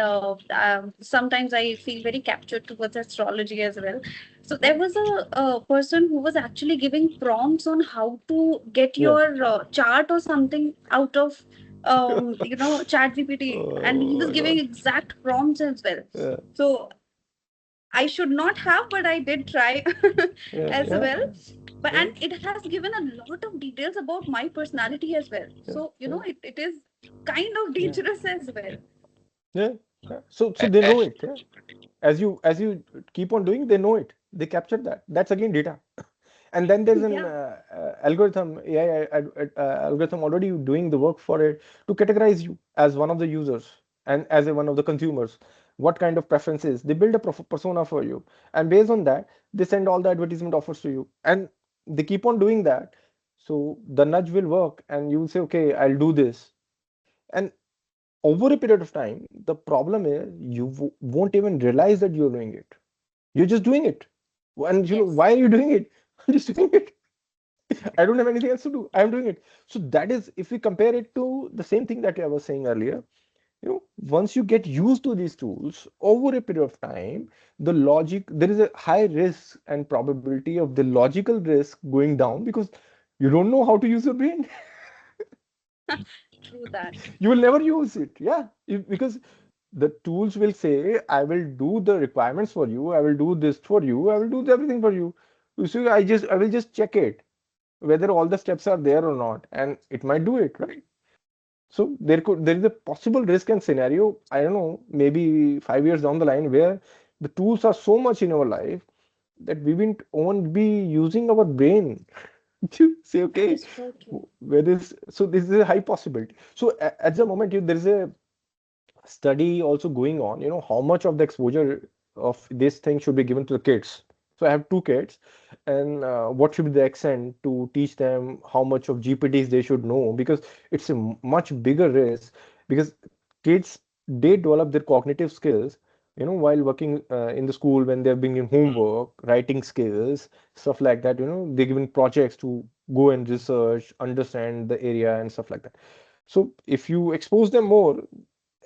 sometimes I feel very captured towards astrology as well. So there was a person who was actually giving prompts on how to get yeah. your chart or something out of Chat GPT, and he Oh was my giving God. exact prompts as well. Yeah, So I should not have, but I did try yeah, as yeah, well. But yeah, and it has given a lot of details about my personality as well. yeah, So yeah, it is kind of yeah, dangerous as well. yeah, yeah. So they know As, it. Yeah. As you keep on doing, they know it. They capture that. That's again data. And then there's an Yeah. algorithm, AI algorithm already doing the work for it to categorize you as one of the users and as one of the consumers. What kind of preferences? They build a persona for you, and based on that, they send all the advertisement offers to you, and they keep on doing that. So the nudge will work, and you will say, okay, I'll do this. And over a period of time, the problem is you won't even realize that you're doing it. You're just doing it. And Yes. why are you doing it? I'm just doing it. I don't have anything else to do. I'm doing it. So that is, if we compare it to the same thing that I was saying earlier, Once you get used to these tools over a period of time, there is a high risk and probability of the logical risk going down because you don't know how to use your brain. True that. You will never use it. Yeah. Because the tools will say, I will do the requirements for you, I will do this for you, I will do everything for you. You see, I will just check it whether all the steps are there or not, and it might do it, right? So there is a possible risk and scenario, I don't know, maybe 5 years down the line, where the tools are so much in our life that won't be using our brain to say, That okay, is so true. so this is a high possibility. So at the moment, there is a study also going on, how much of the exposure of this thing should be given to the kids. So I have two kids, and what should be the extent to teach them how much of GPTs they should know, because it's a much bigger risk, because kids, they develop their cognitive skills, while working in the school, when they're being in homework, writing skills, stuff like that, they're given projects to go and research, understand the area and stuff like that. So if you expose them more,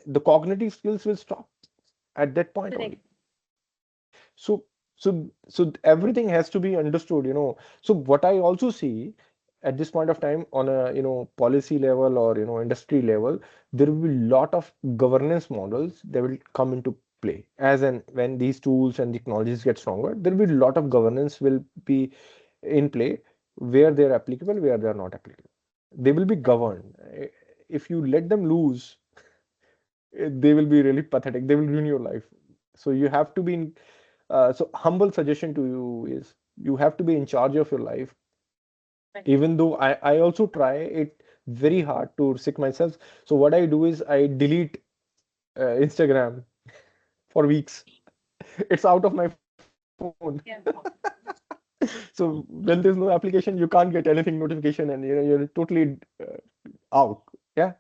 the cognitive skills will stop at that point Correct. only. So so so everything has to be understood. So what I also see at this point of time, on a policy level or industry level, there will be a lot of governance models that will come into play, as and when these tools and technologies get stronger. There will be a lot of governance will be in play, where they're applicable, where they're not applicable. They will be governed. If you let them loose, they will be really pathetic. They will ruin your life. So you have to be in, so humble suggestion to you is, you have to be in charge of your life. Right. Even though I also try it very hard to sick myself. So what I do is I delete Instagram for weeks. It's out of my phone. Yeah. So when there's no application, you can't get anything notification, and you're totally out. Yeah.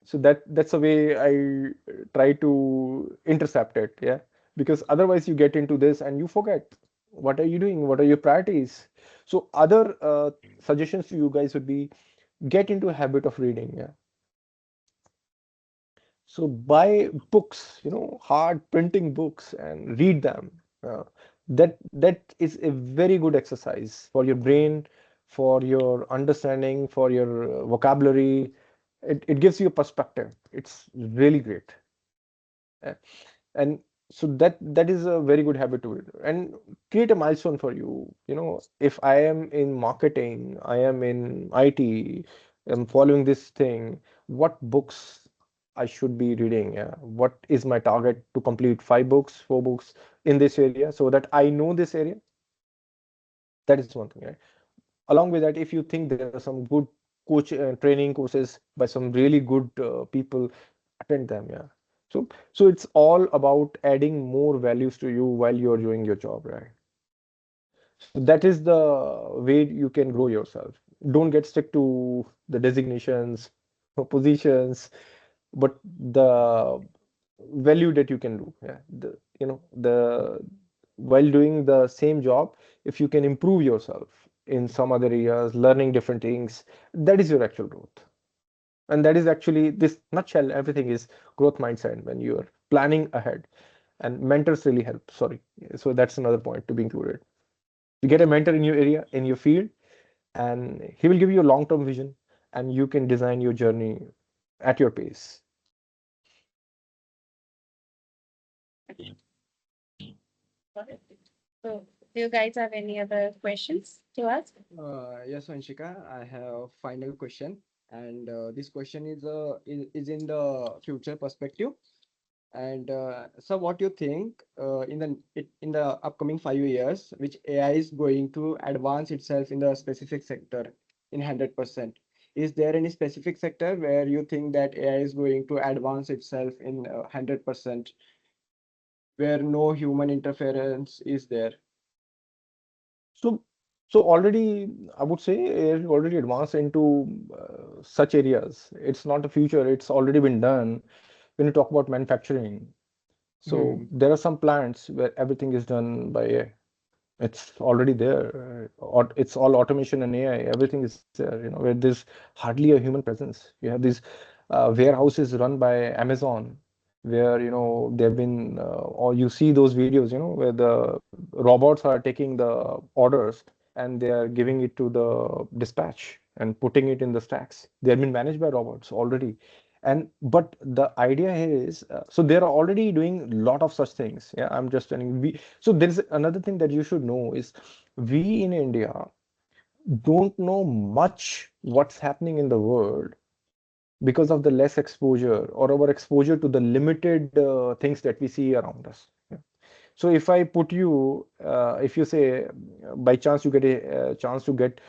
So that's the way I try to intercept it. Yeah, because otherwise you get into this and you forget what are you doing, what are your priorities. So other suggestions to you guys would be, get into a habit of reading. Yeah, so buy books, hard printing books, and read them. That is a very good exercise for your brain, for your understanding, for your vocabulary. It gives you a perspective. It's really great. Uh, and so that is a very good habit to it, and create a milestone for you. If I am in marketing, I am in IT, I'm following this thing, what books I should be reading. Yeah, what is my target to complete 5 books, 4 books in this area, so that I know this area. That is one thing, right? Along with that, if you think there are some good training courses by some really good people, attend them. Yeah. So it's all about adding more values to you while you're doing your job, right? So that is the way you can grow yourself. Don't get stuck to the designations or positions, but the value that you can do. Yeah, the while doing the same job, if you can improve yourself in some other areas, learning different things, that is your actual growth. And that is actually, this nutshell, everything is growth mindset when you are planning ahead. And mentors really help. Sorry. So that's another point to be included. You get a mentor in your area, in your field, and he will give you a long-term vision, and you can design your journey at your pace. Got it. So, do you guys have any other questions to ask? Yes, Vanshika, I have final question, and this question is in the future perspective. And so, what you think in the upcoming 5 years, which AI is going to advance itself in the specific sector in 100%? Is there any specific sector where you think that AI is going to advance itself in 100%, where no human interference is there? So, so already, I would say it already advanced into such areas. It's not a future, it's already been done. When you talk about manufacturing, so Hmm. there are some plants where everything is done by AI. It's already there. It's all automation and AI. Everything is there, where there's hardly a human presence. You have these warehouses run by Amazon, where they've been, or you see those videos, where the robots are taking the orders and they are giving it to the dispatch and putting it in the stacks. They have been managed by robots already. And but the idea here is, so they're already doing a lot of such things. Yeah, I'm just telling we. So there's another thing that you should know is we in India don't know much what's happening in the world because of the less exposure or our exposure to the limited things that we see around us. Yeah. So if I put you, if you say by chance you get a chance to get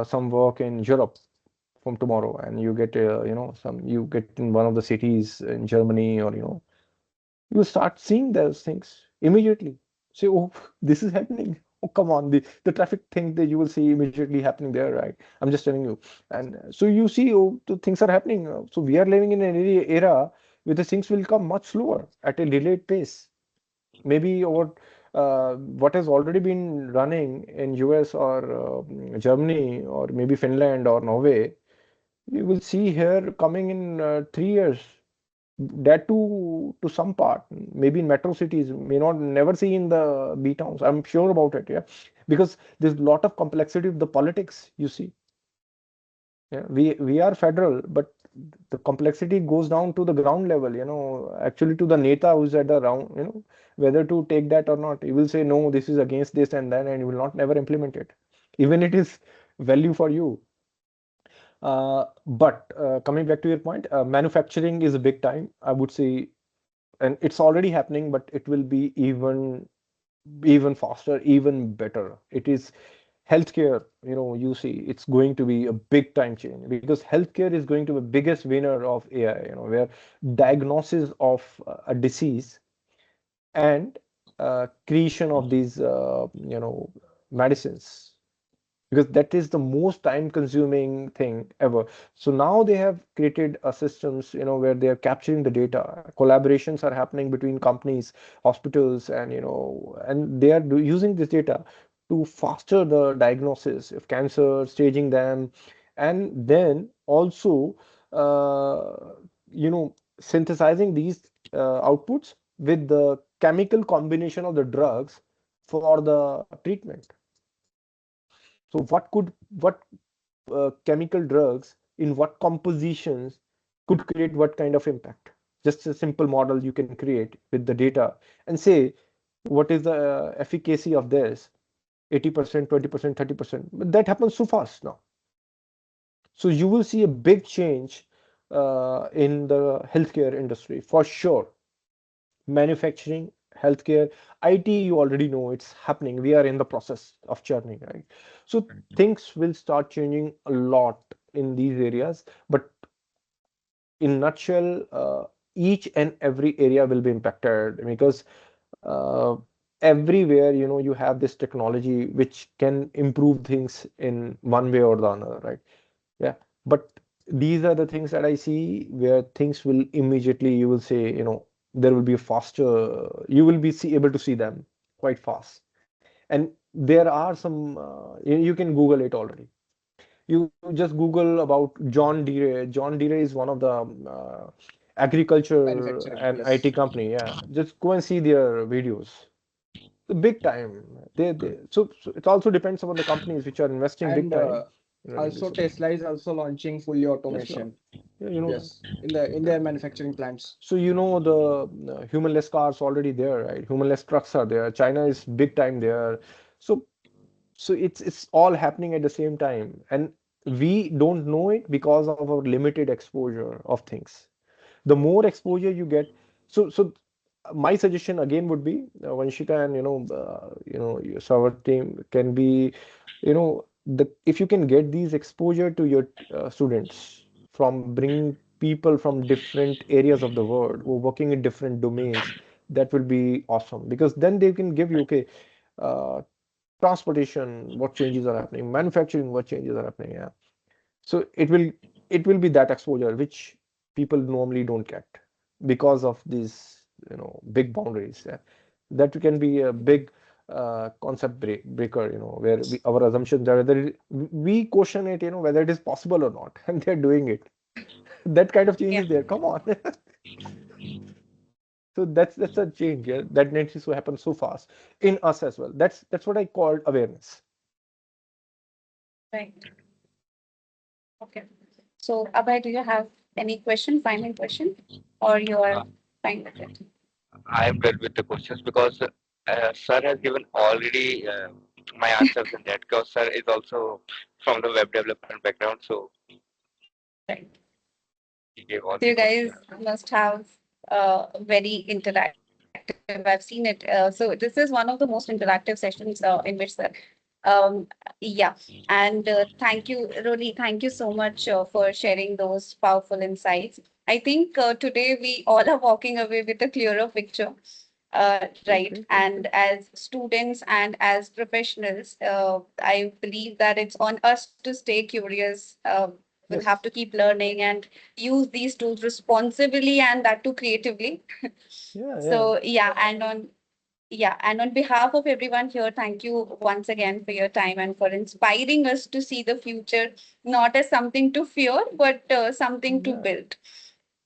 some work in Europe from tomorrow, and you get you get in one of the cities in Germany, or you start seeing those things immediately. Say, oh, this is happening. Oh, come on, the traffic thing that you will see immediately happening there, right? I'm just telling you. And so you see, oh, the things are happening. So we are living in an era where the things will come much slower at a delayed pace. Maybe what has already been running in US or Germany or maybe Finland or Norway, you will see here coming in 3 years. That to some part, maybe in metro cities, may not never see in the B towns. I'm sure about it, yeah, because there's a lot of complexity of the politics. You see, yeah, we are federal, but the complexity goes down to the ground level. Actually to the neta who's at the round, whether to take that or not. He will say no, this is against this and then, and he will not never implement it, even it is value for you. But coming back to your point, manufacturing is a big time, I would say, and it's already happening, but it will be even faster, even better. It is healthcare. You see, it's going to be a big time change because healthcare is going to be the biggest winner of AI. Where diagnosis of a disease and creation of these medicines, because that is the most time consuming thing ever. So now they have created a systems, where they are capturing the data. Collaborations are happening between companies, hospitals, and and they are using this data to faster the diagnosis of cancer, staging them, and then also synthesizing these outputs with the chemical combination of the drugs for the treatment. So what chemical drugs in what compositions could create what kind of impact? Just a simple model you can create with the data and say what is the efficacy of this, 80%, 20%, 30%. But that happens so fast now. So you will see a big change in the healthcare industry for sure. Manufacturing, healthcare, IT, you already know it's happening. We are in the process of churning, right? So things will start changing a lot in these areas, but in nutshell, each and every area will be impacted because uh, everywhere, you have this technology which can improve things in one way or the other, right? Yeah, but these are the things that I see where things will immediately, you will say, there will be a faster, you will be able to see them quite fast. And there are some, you can Google it already. You just Google about John Deere. John Deere is one of the agriculture Manufacturing, and yes. IT company. Yeah, just go and see their videos. The big time. So it also depends upon the companies which are investing big And time running also this. Tesla is also launching fully Tesla. automation. Yeah, you know that. Yes, in Yeah. their manufacturing plants. So the humanless cars already there, right? Humanless trucks are there. China is big time there. So it's all happening at the same time, and we don't know it because of our limited exposure of things. The more exposure you get, so my suggestion again would be, Vanshika, and your server team can be, the if you can get these exposure to your students from bringing people from different areas of the world who are working in different domains, that will be awesome because then they can give you, okay, uh, transportation, what changes are happening, manufacturing, what changes are happening. Yeah, so it will be that exposure which people normally don't get because of these big boundaries. Yeah. That can be a big concept breaker, where our assumptions are whether we question it, whether it is possible or not, and they're doing it. That kind of change Yeah. is there. Come on. So that's a change, yeah, that needs to happen so fast in us as well. That's what I called awareness. Right. Okay. So, Abhay, do you have any question, final question, or you are Uh, fine with it? I am done with the questions because sir has given already my answers in that because sir is also from the web development background, so Right. he gave all So the you guys questions. must have very interactive. I've seen it. So this is one of the most interactive sessions in which that. Yeah, and thank you, Roli. Thank you so much for sharing those powerful insights. I think today we all are walking away with a clearer picture. Great, Right. great, great, And great. as students and as professionals, I believe that it's on us to stay curious. We'll have Yes. to keep learning and use these tools responsibly and that too creatively. Yeah, yeah. So and on behalf of everyone here, thank you once again for your time and for inspiring us to see the future not as something to fear, but something to Yeah. build.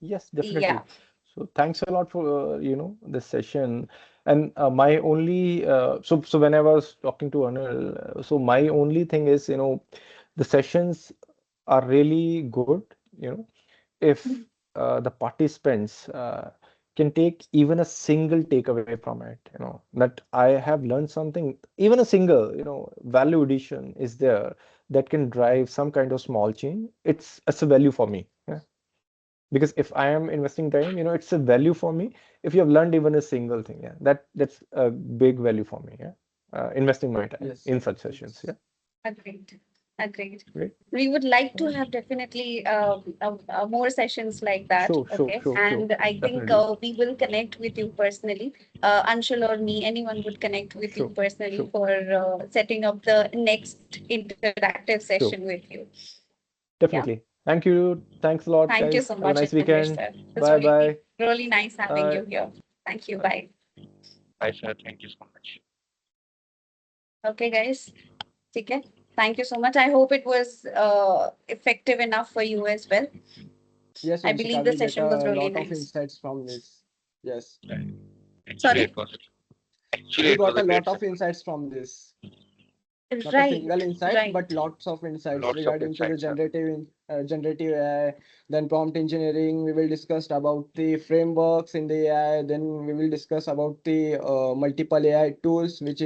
Yes, Yeah. definitely. So thanks a lot for this session. And my only so when I was talking to Anil, so my only thing is, the sessions are really good, if the participants can take even a single takeaway from it, that I have learned something, even a single, value addition is there that can drive some kind of small change. It's a value for me. Yeah. Because if I am investing time, it's a value for me. If you have learned even a single thing, yeah, that's a big value for me. Yeah, investing my time Yes. in such sessions. Yes. Yeah, Agreed. Agreed. great. We would like to Uh, have definitely more sessions like that. sure, sure, Okay. sure, sure. And I think Definitely. we will connect with you personally. Anshul or me, anyone would connect with you Sure, personally sure, for setting up the next interactive session sure. with you. Yeah. Definitely. Thank you. Thanks a lot, Thank you so guys. Have a much, nice Inwish, weekend. sir. It's Bye, bye. really nice having you Bye. here. Thank you. Bye. Bye. Bye, sir. Thank you so much. Okay, guys. Okay. Thank you so much. I hope it was effective enough for you as well. Yes, I believe Vanshika, the we get session was a really lot of nice. insights from this. Yes, Right. Actually, Sorry? it was actually we it was got a a great lot of session. insights from this. Not a Right, single insight, but right. lots of insights Lots of regarding to the insights, sir. generative AI, then prompt engineering. We will discuss about the frameworks in the AI. Then we will discuss about the multiple AI tools, which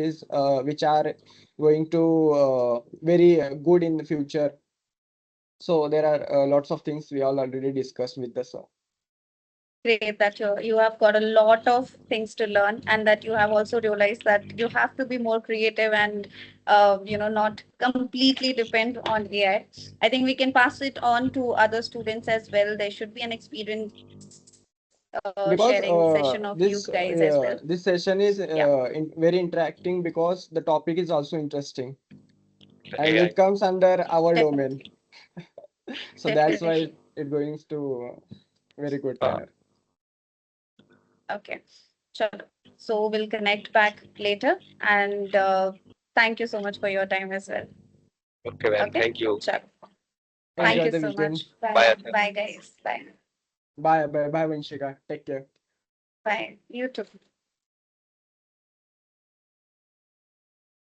are going to very good in the future. So there are lots of things we all already discussed with the so. Great that you have got a lot of things to learn and that you have also realized that you have to be more creative and not completely depend on AI. I think we can pass it on to other students as well. There should be an experience sharing Because session of you guys as well. this session is Yeah. very interacting because the topic is also interesting The and AI. it comes under our domain. Definitely. So that's why Definitely. it goes to very good Uh, manner. Okay. Sure. So we'll connect back later and thank you so much for your time as well. okay, man. Okay. Thank you. Sure. Bye. Thank Enjoy you the so weekend. much. Bye. Bye, sir. Bye, guys. Bye. Bye, Vanshika. Take care. Bye. You too.